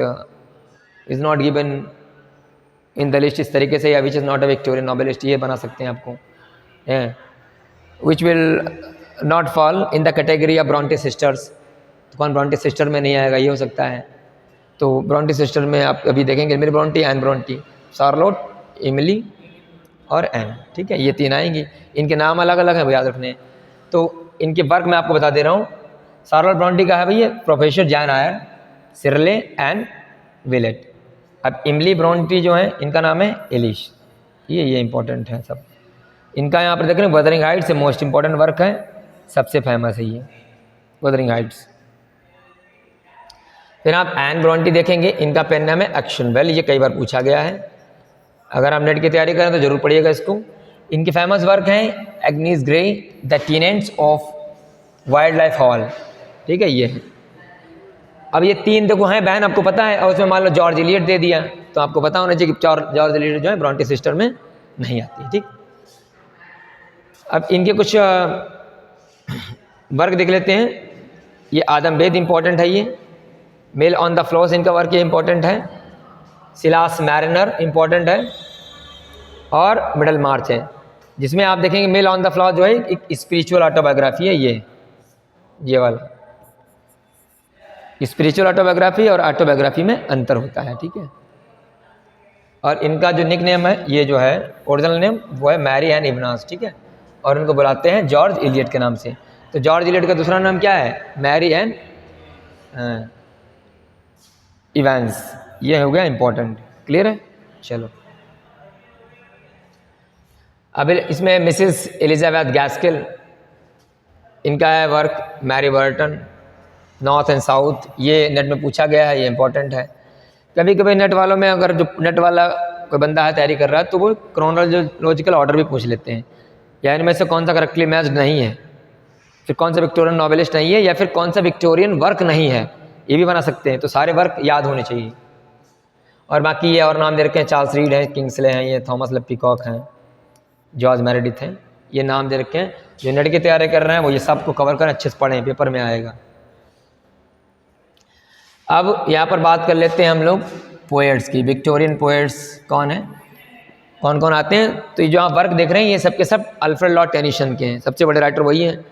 is not given in the list, इस तरीके से, या which is not a Victorian novelist, ये बना सकते हैं आपको। Which will not fall in the category of Brontë sisters, तो कौन ब्रॉन्टे सिस्टर में नहीं आएगा, ये हो सकता है। तो ब्रॉन्टे सिस्टर में आप अभी देखेंगे मेरी Bronte, Anne Bronte, Charlotte, Emily और एन, ठीक है, ये 3 आएंगी। इनके नाम अलग अलग हैं, वो याद रखने हैं। तो इनके वर्क मैं आपको बता दे रहा हूँ। शार्लोट ब्रॉन्टी का है भैया प्रोफेसर जैन आयर, सिरले एंड विलेट। अब इमली ब्रॉन्टी जो है इनका नाम है एलिश, ये इंपॉर्टेंट है सब। इनका यहाँ पर देख रहे हैं वुथरिंग हाइट्स से मोस्ट इंपॉर्टेंट वर्क है, सबसे फेमस है ये वुथरिंग हाइट्स। फिर आप एन ब्रॉन्टी देखेंगे, इनका पेन नाम है एक्शन वेल, ये कई बार पूछा गया है, अगर आप नेट की तैयारी करें तो जरूर पढ़िएगा इसको। इनके फेमस वर्क हैं Agnes grey, the tenants of wild life hall, ठीक है, ये है। अब ये 3 देखो हैं बहन, आपको पता है, और उसमें मान लो जॉर्ज इलियट दे दिया, तो आपको पता होना चाहिए कि जॉर्ज इलियट जो है ब्रॉन्टे सिस्टर में नहीं आती है, ठीक। अब इनके कुछ वर्क देख लेते हैं। ये आदम बेद इंपॉर्टेंट है, ये मेल ऑन द फ्लोस इनका वर्क ये इंपॉर्टेंट है, सिलास मैरिनर इंपॉर्टेंट है, और मिडल मार्च है, जिसमें आप देखेंगे मेल ऑन द फ्लॉस जो है एक स्पिरिचुअल ऑटोबायोग्राफी है, ये वाला स्पिरिचुअल ऑटोबायोग्राफी और ऑटोबायोग्राफी में अंतर होता है, ठीक है। और इनका जो निक नेम है, ये जो है ओरिजिनल नेम वो है मैरी एन इवनास, ठीक है, और इनको बुलाते हैं जॉर्ज इलियट के नाम से। तो जॉर्ज इलियट का दूसरा नाम क्या है, मैरी एन इवेंस, ये हो गया इंपॉर्टेंट, क्लियर है। चलो अब इसमें मिसेस एलिजाबेथ गैस्किल, इनका है work Mary Barton, North and South, ये नेट में पूछा गया है, ये इंपॉर्टेंट है। कभी कभी नेट वालों में अगर जो नेट वाला कोई बंदा है तैयारी कर रहा है तो वो क्रोनोलॉजिकल ऑर्डर भी पूछ लेते हैं, या इनमें से कौन सा करेक्टली मैच्ड नहीं है, फिर कौन सा विक्टोरियन नॉवेलिस्ट नहीं है, या फिर कौन सा विक्टोरियन वर्क नहीं है, ये भी बना सकते हैं। तो सारे वर्क याद होने चाहिए। और बाकी ये और नाम दे रखे हैं, चार्ल्स रीड हैं, किंग्सले हैं, ये थॉमस लपीकॉक हैं, जॉर्ज मेरेडिथ हैं, ये नाम दे रखे हैं। जो नेट की तैयारी कर रहे हैं वो ये सबको कवर करें, अच्छे से पढ़ें, पेपर में आएगा। अब यहाँ पर बात कर लेते हैं हम लोग पोएट्स की। विक्टोरियन पोएट्स कौन है, कौन कौन आते हैं। तो ये जो आप वर्क देख रहे हैं ये सब के सब अल्फ्रेड लॉर्ड टेनिसन के हैं, सबसे बड़े राइटर वही हैं।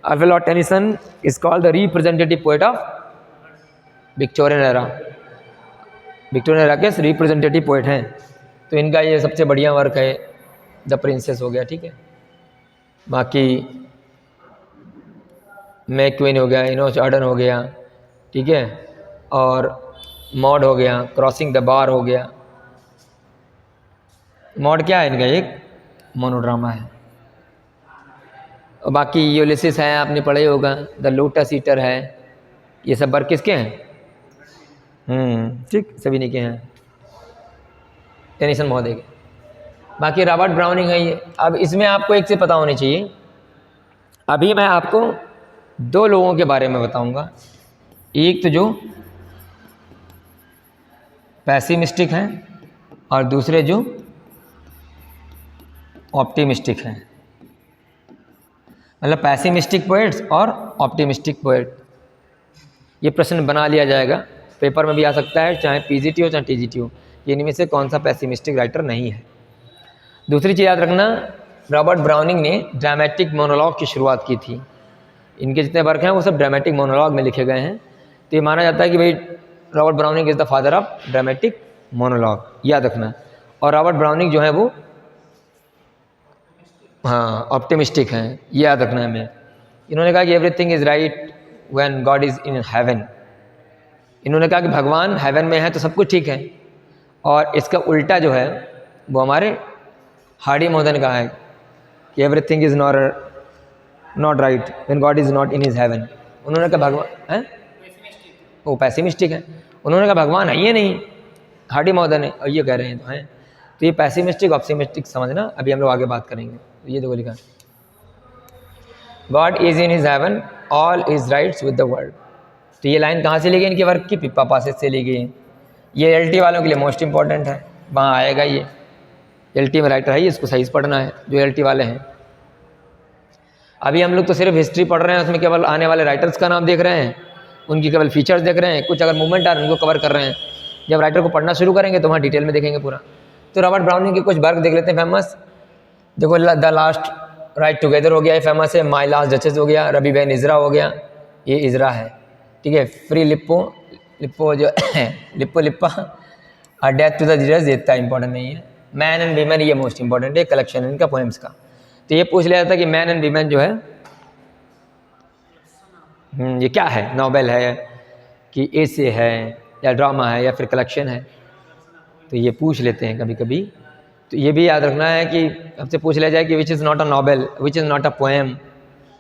Alfred Lord Tennyson is called the representative poet of Victorian era, Victorian era के रिप्रेजेंटेटिव पोएट हैं। तो इनका ये सबसे बढ़िया वर्क है, द प्रिंसेस हो गया, ठीक है। बाकी मैक्वीन हो गया, इनोस आर्डन हो गया, ठीक है, और मॉड हो गया, क्रॉसिंग द बार हो गया। मॉड क्या है इनका, एक मोनोड्रामा है। और बाकी यूलिसिस है, आपने पढ़ा ही होगा, द लोटस ईटर है, ये सब वर्क किसके हैं, ठीक, सभी ने के हैं, टेनिसन महोदय के। बाकी रॉबर्ट ब्राउनिंग है ये। अब इसमें आपको एक चीज़ पता होनी चाहिए, अभी मैं आपको 2 लोगों के बारे में बताऊंगा, एक तो जो पैसिमिस्टिक हैं और दूसरे जो ऑप्टिमिस्टिक हैं, मतलब पैसिमिस्टिक पोएट्स और ऑप्टिमिस्टिक पोएट। ये प्रश्न बना लिया जाएगा, पेपर में भी आ सकता है, चाहे पीजीटी हो चाहे टीजीटी हो, कि इनमें से कौन सा पैसिमिस्टिक राइटर नहीं है। दूसरी चीज़ याद रखना, रॉबर्ट ब्राउनिंग ने ड्रामेटिक मोनोलॉग की शुरुआत की थी। इनके जितने वर्क हैं वो सब ड्रामेटिक मोनोलॉग में लिखे गए हैं। तो ये माना जाता है कि भाई Robert browning is the father of dramatic monologue, याद रखना। और रॉबर्ट ब्राउनिंग जो है वो हाँ ऑप्टिमिस्टिक हैं, ये याद रखना है हमें। इन्होंने कहा कि everything is right when God is in heaven. इन्होंने कहा कि भगवान हेवन में है तो सब कुछ ठीक है, और इसका उल्टा जो है वो हमारे हार्डी मॉडर्न का है कि everything is not right when God is not in his heaven. उन्होंने कहा भगवान है वो पैसिमिस्टिक है, उन्होंने कहा भगवान है ये नहीं, हार्डी मॉडर्न है, और ये कह रहे हैं तो हैं। तो ये पैसिमिस्टिक ऑप्टिमिस्टिक समझना, अभी हम लोग आगे बात करेंगे। तो ये देखो लिखा, God is in his heaven, all is rights with the world. तो ये लाइन कहाँ से ली गई इनके वर्क की? पिप्पा पासेज से ली गई है। ये एलटी वालों के लिए मोस्ट इंपॉर्टेंट है, वहाँ आएगा ये। एलटी में राइटर है, इसको सही से पढ़ना है जो एलटी वाले हैं। अभी हम लोग तो सिर्फ हिस्ट्री पढ़ रहे हैं, उसमें केवल आने वाले राइटर्स का नाम देख रहे हैं, उनकी केवल फीचर्स देख रहे हैं, कुछ अगर मूवमेंट आ रहे हैं उनको कवर कर रहे हैं। जब राइटर को पढ़ना शुरू करेंगे तो वहाँ डिटेल में देखेंगे पूरा। तो रॉबर्ट ब्राउनिंग के कुछ वर्क देख लेते हैं फेमस। देखो द लास्ट राइट टुगेदर हो गया, ये फेमस है। माई लास्ट डचेस हो गया, रबी बैन इजरा हो गया, ये इजरा है, ठीक है। फ्री लिप्पो जो लिप्पो लिप्पा और डेथ टू द जीजस, ये इतना इंपॉर्टेंट नहीं है। मैन एंड वीमेन ये मोस्ट इंपॉर्टेंट है, कलेक्शन है इनका पोएम्स का। तो ये पूछ लिया था कि मैन एंड वीमेन जो है ये क्या है, नॉवेल है कि एसे है या ड्रामा है या फिर कलेक्शन है, तो ये पूछ लेते हैं कभी कभी। तो ये भी याद रखना है कि हमसे पूछ लिया जाए कि विच is not a novel, which is not a poem,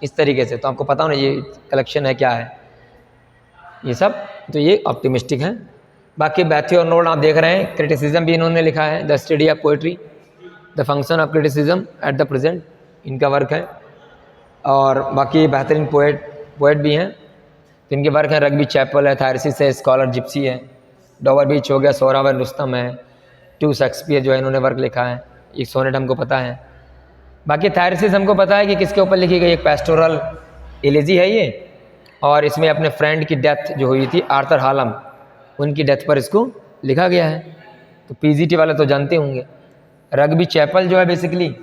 इस तरीके से। तो आपको पता हो ना ये कलेक्शन है क्या है, ये सब। तो ये ऑप्टिमिस्टिक है। बाकी बैथी और नोड आप देख रहे हैं, क्रिटिसिज्म भी इन्होंने लिखा है, the study of poetry, the function of criticism at the present, इनका वर्क है। और बाकी बेहतरीन पोएट भी हैं, तो इनके वर्क हैं। रग्बी चैपल है, थायरसिस है, स्कॉलर जिप्सी है, डॉवर बीच हो गया, सोहरावर रुस्तम है, टू शेक्सपियर जो है इन्होंने वर्क लिखा है। एक सोनेट हमको पता है। बाकी थायरसिस हमको पता है कि किसके ऊपर लिखी गई, एक पेस्टोरल एलिजी है ये, और इसमें अपने फ्रेंड की डेथ जो हुई थी आर्थर हालम, उनकी डेथ पर इसको लिखा गया है। तो पीजीटी वाले तो जानते होंगे। रग्बी चैपल जो है बेसिकली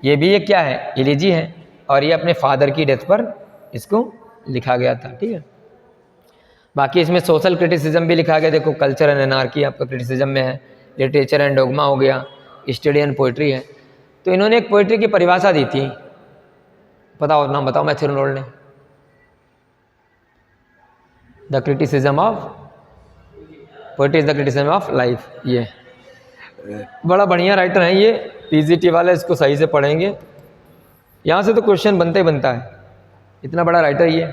ये भी एक क्या है, एलिजी है, और ये अपने फादर की डेथ पर इसको लिखा गया था, ठीक है। बाकी इसमें सोशल क्रिटिसिज्म भी लिखा गया, देखो कल्चर एंड एनार्की आपका क्रिटिसिज्म में है, लिटरेचर एंड डोगमा हो गया, स्टडी एंड पोइट्री है। तो इन्होंने एक पोइट्री की परिभाषा दी थी, पता हो नाम बताओ मैथ्यू आर्नोल्ड ने? The criticism of poetry is the criticism of life. ये बड़ा बढ़िया राइटर है ये, पीजीटी वाले इसको सही से पढ़ेंगे, यहाँ से तो क्वेश्चन बनता ही बनता है, इतना बड़ा राइटर ये।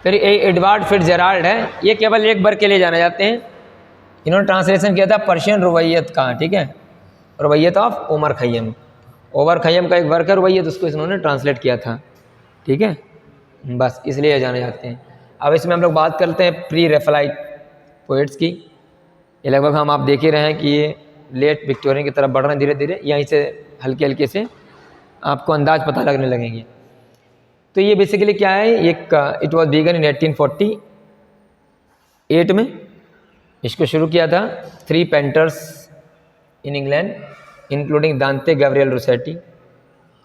फिर एडवर्ड फिट्जजेराल्ड है, ये केवल एक वर्क के लिए जाने जाते हैं। इन्होंने ट्रांसलेशन किया था पर्शियन रुबैयत का, ठीक है, रुबैयत ऑफ उमर खैयम। उमर खैयम का एक वर्क है रुबैयत, उसको इन्होंने ट्रांसलेट किया था, ठीक है। बस इसलिए जाने जाते हैं। अब इसमें हम लोग बात करते हैं प्री रेफलाइट पोइट्स की। ये लगभग हम आप देख ही रहे हैं कि ये लेट विक्टोरियन की तरफ बढ़ रहे हैं धीरे धीरे, यहीं से हल्के हल्के से आपको अंदाज पता लगने लगेंगे। तो ये बेसिकली क्या है, एक इट वॉज बिगन इन 1848 में इसको शुरू किया था। 3 पेंटर्स इन इंग्लैंड इंक्लूडिंग दांते गैब्रियल रोसेटी,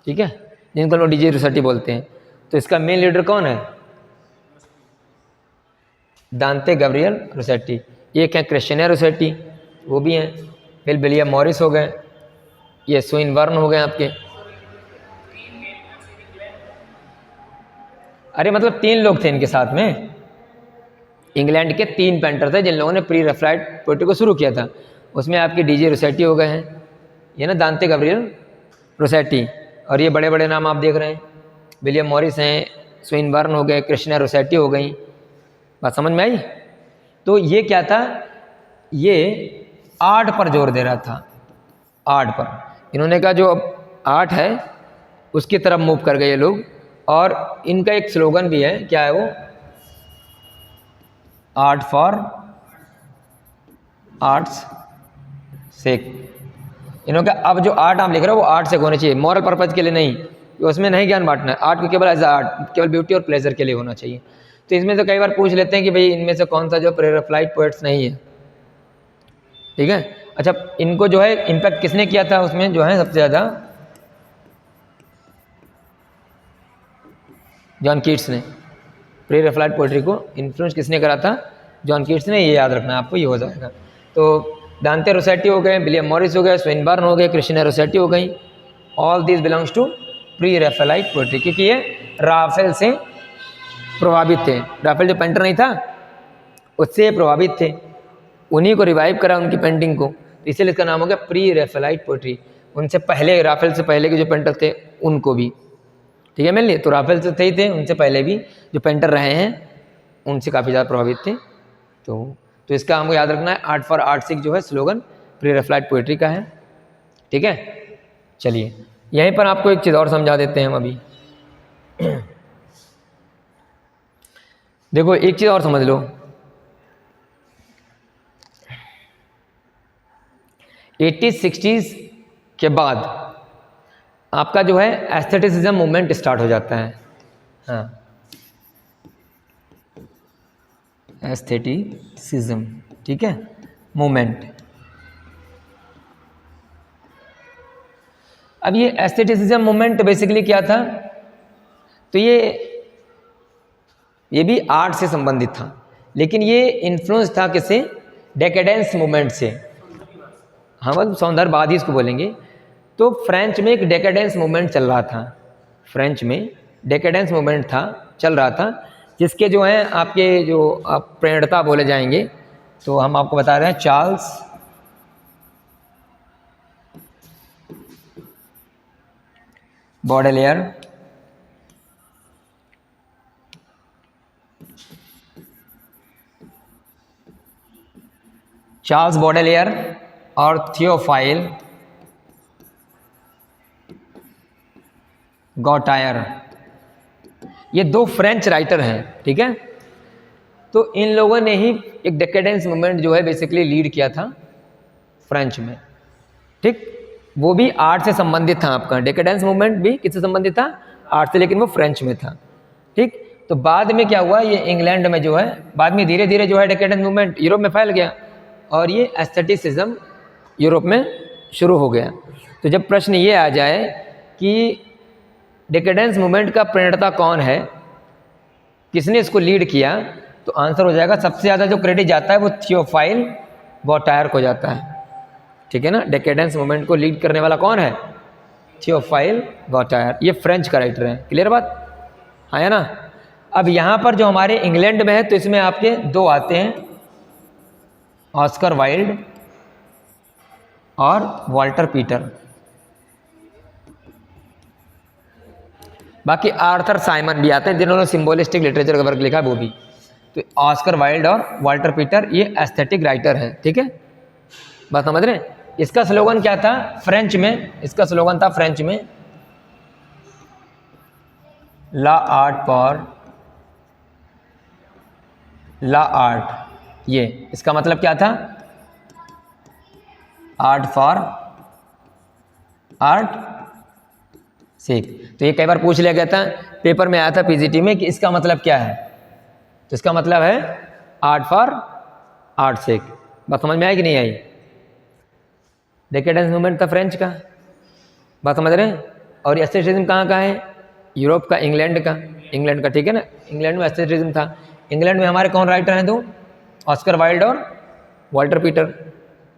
ठीक है, जिनको लोग डीजे रोसेटी बोलते हैं। तो इसका मेन लीडर कौन है? दांते गैब्रियल रोसेटी। एक है क्रिश्चियन रोसेटी, वो भी हैं। फिर विलियम मॉरिस हो गए, ये स्विनबर्न हो गए आपके। अरे मतलब 3 लोग थे इनके साथ में, इंग्लैंड के 3 पेंटर थे जिन लोगों ने प्री रेफलाइट पोइट्री को शुरू किया था। उसमें आपके डीजे रोसेटी हो गए हैं, ये ना दांते गैब्रियल रोसेटी, और ये बड़े बड़े नाम आप देख रहे हैं, विलियम मॉरिस हैं, स्विनबर्न हो गए, क्रिश्चियन रोसेटी हो गई। बात समझ में आई? तो ये क्या था, ये आर्ट पर जोर दे रहा था, आर्ट पर। इन्होंने कहा जो अब आर्ट है उसकी तरफ मूव कर गए ये लोग, और इनका एक स्लोगन भी है, क्या है वो, आर्ट फॉर आर्ट्स सेक। इन्होंने कहा अब जो आर्ट आप लिख रहे हो वो आर्ट से होना चाहिए, मॉरल पर्पज के लिए नहीं, उसमें नहीं ज्ञान बांटना है, आर्ट को केवल एज आर्ट, केवल ब्यूटी और प्लेजर के लिए होना चाहिए। तो इसमें से कई बार पूछ लेते हैं कि भाई इनमें से कौन सा जो प्रेरिफ्लाइड पोएट्स नहीं है, ठीक है। अच्छा, इनको जो है इम्पैक्ट किसने किया था, उसमें जो है सबसे ज़्यादा जॉन कीट्स ने, प्रेरिफ्लाइड पोएट्री को इन्फ्लुएंस किसने करा था, जॉन कीट्स ने, ये याद रखना है आपको, ये हो जाएगा। तो दांते रोसेटी हो गए, विलियम मॉरिस हो गए, स्विनबर्न हो गए, क्रिस्टीना रोसेटी हो गई, all this belongs to pre Raphaelite poetry, क्योंकि ये राफेल से प्रभावित थे। राफेल जो पेंटर नहीं था उससे प्रभावित थे, उन्हीं को रिवाइव करा उनकी पेंटिंग को, इसलिए इसका नाम हो गया प्री रैफेलाइट पोएट्री। उनसे पहले, राफेल से पहले के जो पेंटर थे उनको भी, ठीक है, मिल लिए। तो राफेल से सही थे, उनसे पहले भी जो पेंटर रहे हैं उनसे काफ़ी ज़्यादा प्रभावित थे। तो इसका हमको याद रखना है, आर्ट फॉर आर्ट सिक जो है स्लोगन प्री रैफेलाइट पोएट्री का है, ठीक है। चलिए यहीं पर आपको एक चीज़ और समझा देते हैं हम अभी। देखो एक चीज़ और समझ लो, 80s-60s के बाद आपका जो है एस्थेटिसिज्म मूवमेंट स्टार्ट हो जाता है। हाँ, एस्थेटिसिज्म, ठीक है, मूवमेंट। अब ये एस्थेटिसिज्म मूवमेंट बेसिकली क्या था, तो ये भी आर्ट से संबंधित था, लेकिन ये इन्फ्लुएंस था किससे, डेकेडेंस मूवमेंट से। हम सौंदर्यवादी इसको बोलेंगे। तो फ्रेंच में एक डेकेडेंस मूवमेंट चल रहा था, फ्रेंच में डेकेडेंस मूवमेंट था, चल रहा था, जिसके जो हैं आपके जो आप प्रणेता बोले जाएंगे, तो हम आपको बता रहे हैं चार्ल्स बॉडेलियर, चार्ल्स बॉडेलियर और थियोफाइल गॉटायर, ये दो फ्रेंच राइटर हैं, ठीक है। तो इन लोगों ने ही एक डेकेडेंस मूवमेंट जो है बेसिकली लीड किया था फ्रेंच में, ठीक। वो भी आर्ट से संबंधित था, आपका डेकेडेंस मूवमेंट भी किससे संबंधित था, आर्ट से, लेकिन वो फ्रेंच में था, ठीक। तो बाद में क्या हुआ, ये इंग्लैंड में जो है बाद में धीरे धीरे जो है डेकेडेंस मूवमेंट यूरोप में फैल गया और ये एस्थेटिसिज्म यूरोप में शुरू हो गया। तो जब प्रश्न ये आ जाए कि डेकेडेंस मूवमेंट का प्रणेता कौन है, किसने इसको लीड किया, तो आंसर हो जाएगा सबसे ज़्यादा जो क्रेडिट जाता है वो थियोफाइल गॉटायर को जाता है, ठीक है ना। डेकेडेंस मूवमेंट को लीड करने वाला कौन है, थियोफाइल गॉटायर, ये फ्रेंच का राइटर है, क्लियर बात, हाँ है ना। अब यहाँ पर जो हमारे इंग्लैंड में है तो इसमें आपके दो आते हैं, ऑस्कर वाइल्ड और वाल्टर पीटर। बाकी आर्थर साइमन भी आते हैं जिन्होंने सिंबोलिस्टिक लिटरेचर का वर्क लिखा है वो भी। तो ऑस्कर वाइल्ड और वाल्टर पीटर ये एस्थेटिक राइटर हैं, ठीक है, बात समझ रहे हैं। इसका स्लोगन क्या था फ्रेंच में, इसका स्लोगन था फ्रेंच में ला आर्ट फॉर ला आर्ट, ये इसका मतलब क्या था, आर्ट फॉर आर्ट सीख। तो ये कई बार पूछ लिया गया था, पेपर में आया था पीजीटी में कि इसका मतलब क्या है, तो इसका मतलब है आर्ट फॉर आर्ट सीख। बात समझ में आई कि नहीं आई, डेकेडेंस मूवमेंट था फ्रेंच का, बात समझ रहे हैं। और एस्थेटिसिज्म कहाँ का है, यूरोप का, इंग्लैंड का, ठीक है ना, इंग्लैंड में एस्थेटिसिज्म था। इंग्लैंड में हमारे कौन राइटर हैं, दो, ऑस्कर वाइल्ड और वाल्टर पीटर,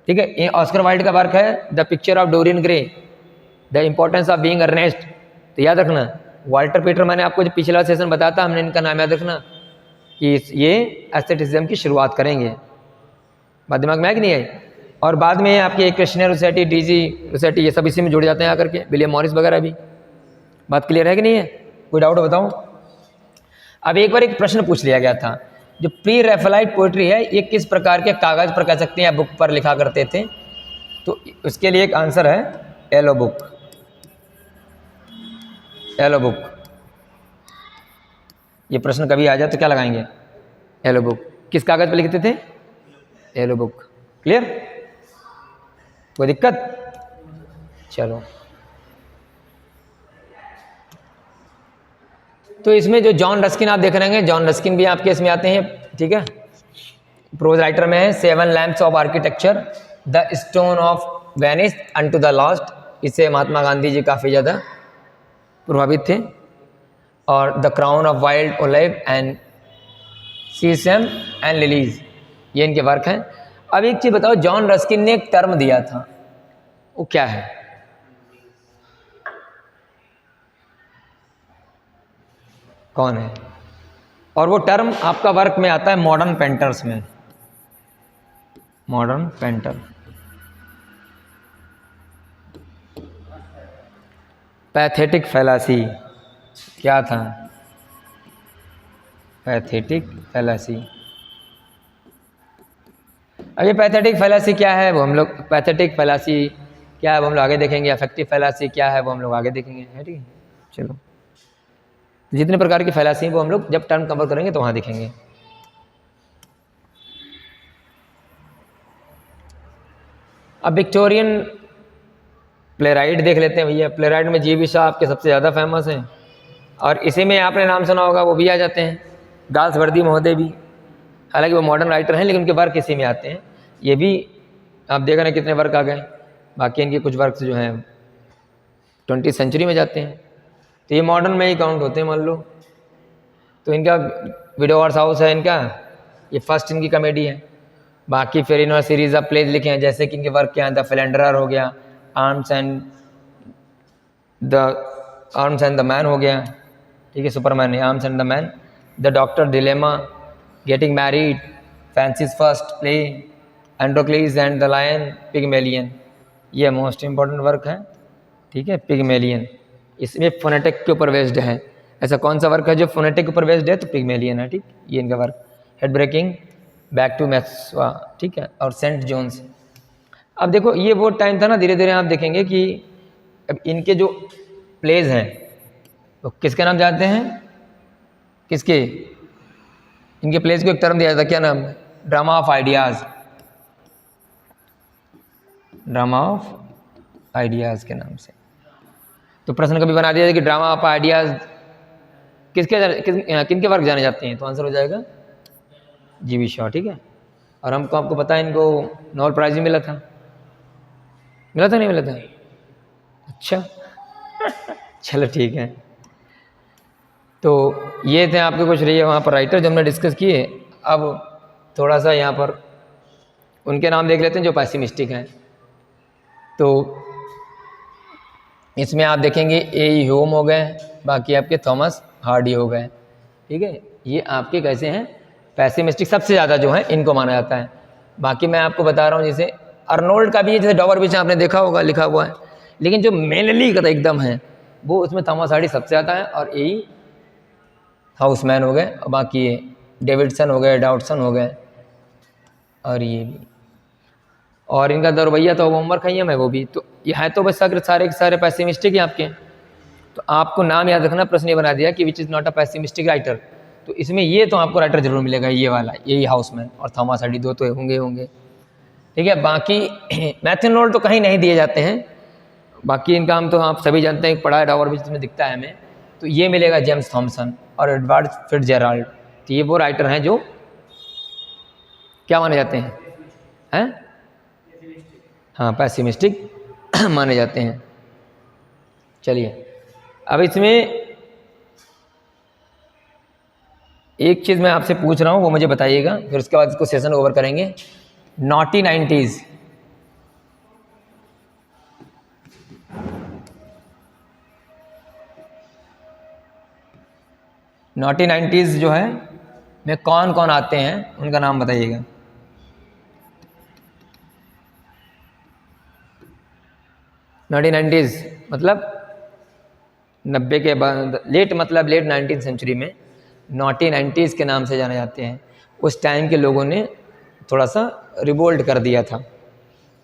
ठीक है। ये ऑस्कर वाइल्ड का वर्क है the picture of Dorian Gray, the importance of being earnest, तो याद रखना। वाल्टर पीटर मैंने आपको जो पिछला सेशन बताया था, हमने इनका नाम याद रखना कि ये एस्थेटिसिज्म की शुरुआत करेंगे, बात दिमाग में है कि नहीं है। और बाद में आपके क्रिस्टीना रोसेटी, डीजी रोसेटी, ये सब इसी में जुड़ जाते हैं आकर के, विलियम मॉरिस वगैरह भी। बात क्लियर है कि नहीं है, कोई डाउट बताऊं। अब एक बार एक प्रश्न पूछ लिया गया था, जो प्री रैफेलाइट पोएट्री है ये किस प्रकार के कागज़ पर कह सकते हैं या बुक पर लिखा करते थे, तो उसके लिए एक आंसर है येलो बुक। ये प्रश्न कभी आ जाए तो क्या लगाएंगे? Yellow book. किस कागज़ पे लिखते थे? Yellow book. क्लियर? कोई दिक्कत? चलो, तो इसमें जो जॉन रस्किन आप देख रहे हैं, जॉन रस्किन भी आपके इसमें आते हैं, ठीक है। प्रोज राइटर में है 7 lamps of architecture, the stone of Venice unto the lost. इससे महात्मा गांधी जी काफ़ी ज़्यादा प्रभावित थे। और the crown of wild olive and sesame and lilies, ये इनके वर्क हैं। अब एक चीज़ बताओ, जॉन रस्किन ने एक टर्म दिया था, वो क्या है? कौन है? और वो टर्म आपका वर्क में आता है मॉडर्न पेंटर्स में। Modern painter, pathetic fallacy. क्या था? Pathetic fallacy. अब ये पैथेटिक फैलासी क्या है वो हम लोग, पैथेटिक फैलासी क्या है वो हम लोग आगे देखेंगे। अफेक्टिव फैलासी क्या है वो हम लोग आगे देखेंगे, है ठीक है। चलो, जितने प्रकार की फैलासी हैं वो हम लोग जब टर्म कवर करेंगे तो वहाँ देखेंगे। अब विक्टोरियन प्लेराइट देख लेते हैं भैया। प्लेराइट में जी.बी. शाह आपके सबसे ज़्यादा फेमस हैं, और इसी में आपने नाम सुना होगा, वो भी आ जाते हैं, गाल्सवर्दी महोदय भी। हालांकि वो मॉडर्न राइटर हैं लेकिन उनके वर्क इसी में आते हैं। ये भी आप देख रहे हैं कितने वर्क आ गए। बाकी इनके कुछ वर्क जो हैं 20वीं सेंचुरी में जाते हैं, तो ये मॉडर्न में ही काउंट होते हैं मान लो। तो इनका विडोवर्स हाउस है इनका, ये फर्स्ट इनकी कॉमेडी है। बाकी फिर इन्होंने सीरीज ऑफ प्लेज लिखे हैं, जैसे कि इनके वर्क क्या है, द फिलेंडरर हो गया, आर्म्स एंड द मैन हो गया, ठीक है, सुपरमैन है, arms and the man, the doctor dilemma, getting married, Fanny's first play, Androcles and the lion, Pygmalion. ये मोस्ट इंपॉर्टेंट वर्क है, ठीक है, पिगमेलियन। इसमें फोनेटिक के ऊपर बेस्ड है। ऐसा कौन सा वर्क है जो फोनेटिक के ऊपर बेस्ड है? तो पिगमेलियन है, ठीक। ये इनका work. Head breaking, back to Methuselah, ठीक है, और सेंट जोन्स। अब देखो ये वो टाइम था ना, धीरे धीरे आप देखेंगे कि अब इनके जो प्लेज हैं तो किसके नाम जानते हैं? किसके? इनके प्लेज को एक टर्म दिया था, क्या नाम? Drama of ideas. Drama of ideas के नाम से। तो प्रश्न कभी बना दिया था कि ड्रामा ऑफ आइडियाज़ किनके वर्क जाने जाते हैं? तो आंसर हो जाएगा जी.बी. शाह, ठीक है। और हमको आपको पता है इनको नोबेल प्राइज़ भी मिला था। मिला था नहीं मिला था? अच्छा चलो ठीक है। तो ये थे आपके कुछ रही है वहाँ पर राइटर जो हमने डिस्कस किए। अब थोड़ा सा यहाँ पर उनके नाम देख लेते हैं जो पैसिमिस्टिक हैं। तो इसमें आप देखेंगे ए. ह्यूम हो गए, बाकी आपके थॉमस हार्डी हो गए, ठीक है। ये आपके कैसे हैं? पैसिमिस्टिक सबसे ज़्यादा जो है इनको माना जाता है। बाकी मैं आपको बता रहा हूँ, जैसे अर्नोल्ड का भी है, जैसे डॉवर बीच आपने देखा होगा लिखा हुआ है, लेकिन जो मेनली का एकदम है वो उसमें थॉमस हार्डी सबसे ज़्यादा है, और ए. हाउसमैन हो गए, और बाकी ये डेविडसन हो गए, डाउटसन हो गए, और ये भी। और इनका दरवैया तो उमर खैयम है, वो भी। तो ये है तो बस सारे के सारे पैसिमिस्टिक ही आपके। तो आपको नाम याद रखना, प्रश्न ये बना दिया कि विच is not a pessimistic writer. तो इसमें ये तो आपको राइटर जरूर मिलेगा, ये वाला, यही हाउसमैन और थॉमस हार्डी, दो तो होंगे, ठीक है। बाकी मैथ्यू आर्नोल्ड तो कहीं नहीं दिए जाते हैं। बाकी इनका हम तो आप सभी जानते हैं, पढ़ा है डॉवर बीच में दिखता है हमें। तो ये मिलेगा जेम्स थॉमसन और एडवर्ड फिट्जजेराल्ड। तो ये वो राइटर हैं जो क्या माने जाते हैं? हाँ, पैसिमिस्टिक माने जाते हैं। चलिए, अब इसमें एक चीज़ मैं आपसे पूछ रहा हूँ, वो मुझे बताइएगा, फिर उसके बाद इसको सेशन ओवर करेंगे। नॉटी 90s, नॉटी 90s जो है में कौन कौन आते हैं उनका नाम बताइएगा। नॉटी 90s मतलब 90 के बाद, लेट 19th सेंचुरी में नॉटी 90s के नाम से जाने जाते हैं। उस टाइम के लोगों ने थोड़ा सा रिवोल्ट कर दिया था।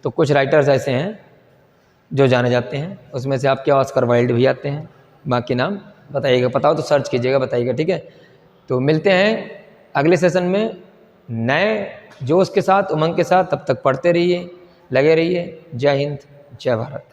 तो कुछ राइटर्स ऐसे हैं जो जाने जाते हैं, उसमें से आपके ऑस्कर वाइल्ड भी आते हैं। बाकी नाम बताइएगा, पता हो तो सर्च कीजिएगा, बताइएगा, ठीक है। तो मिलते हैं अगले सेशन में नए जोश के साथ, उमंग के साथ। तब तक पढ़ते रहिए, लगे रहिए। जय हिंद, जय भारत।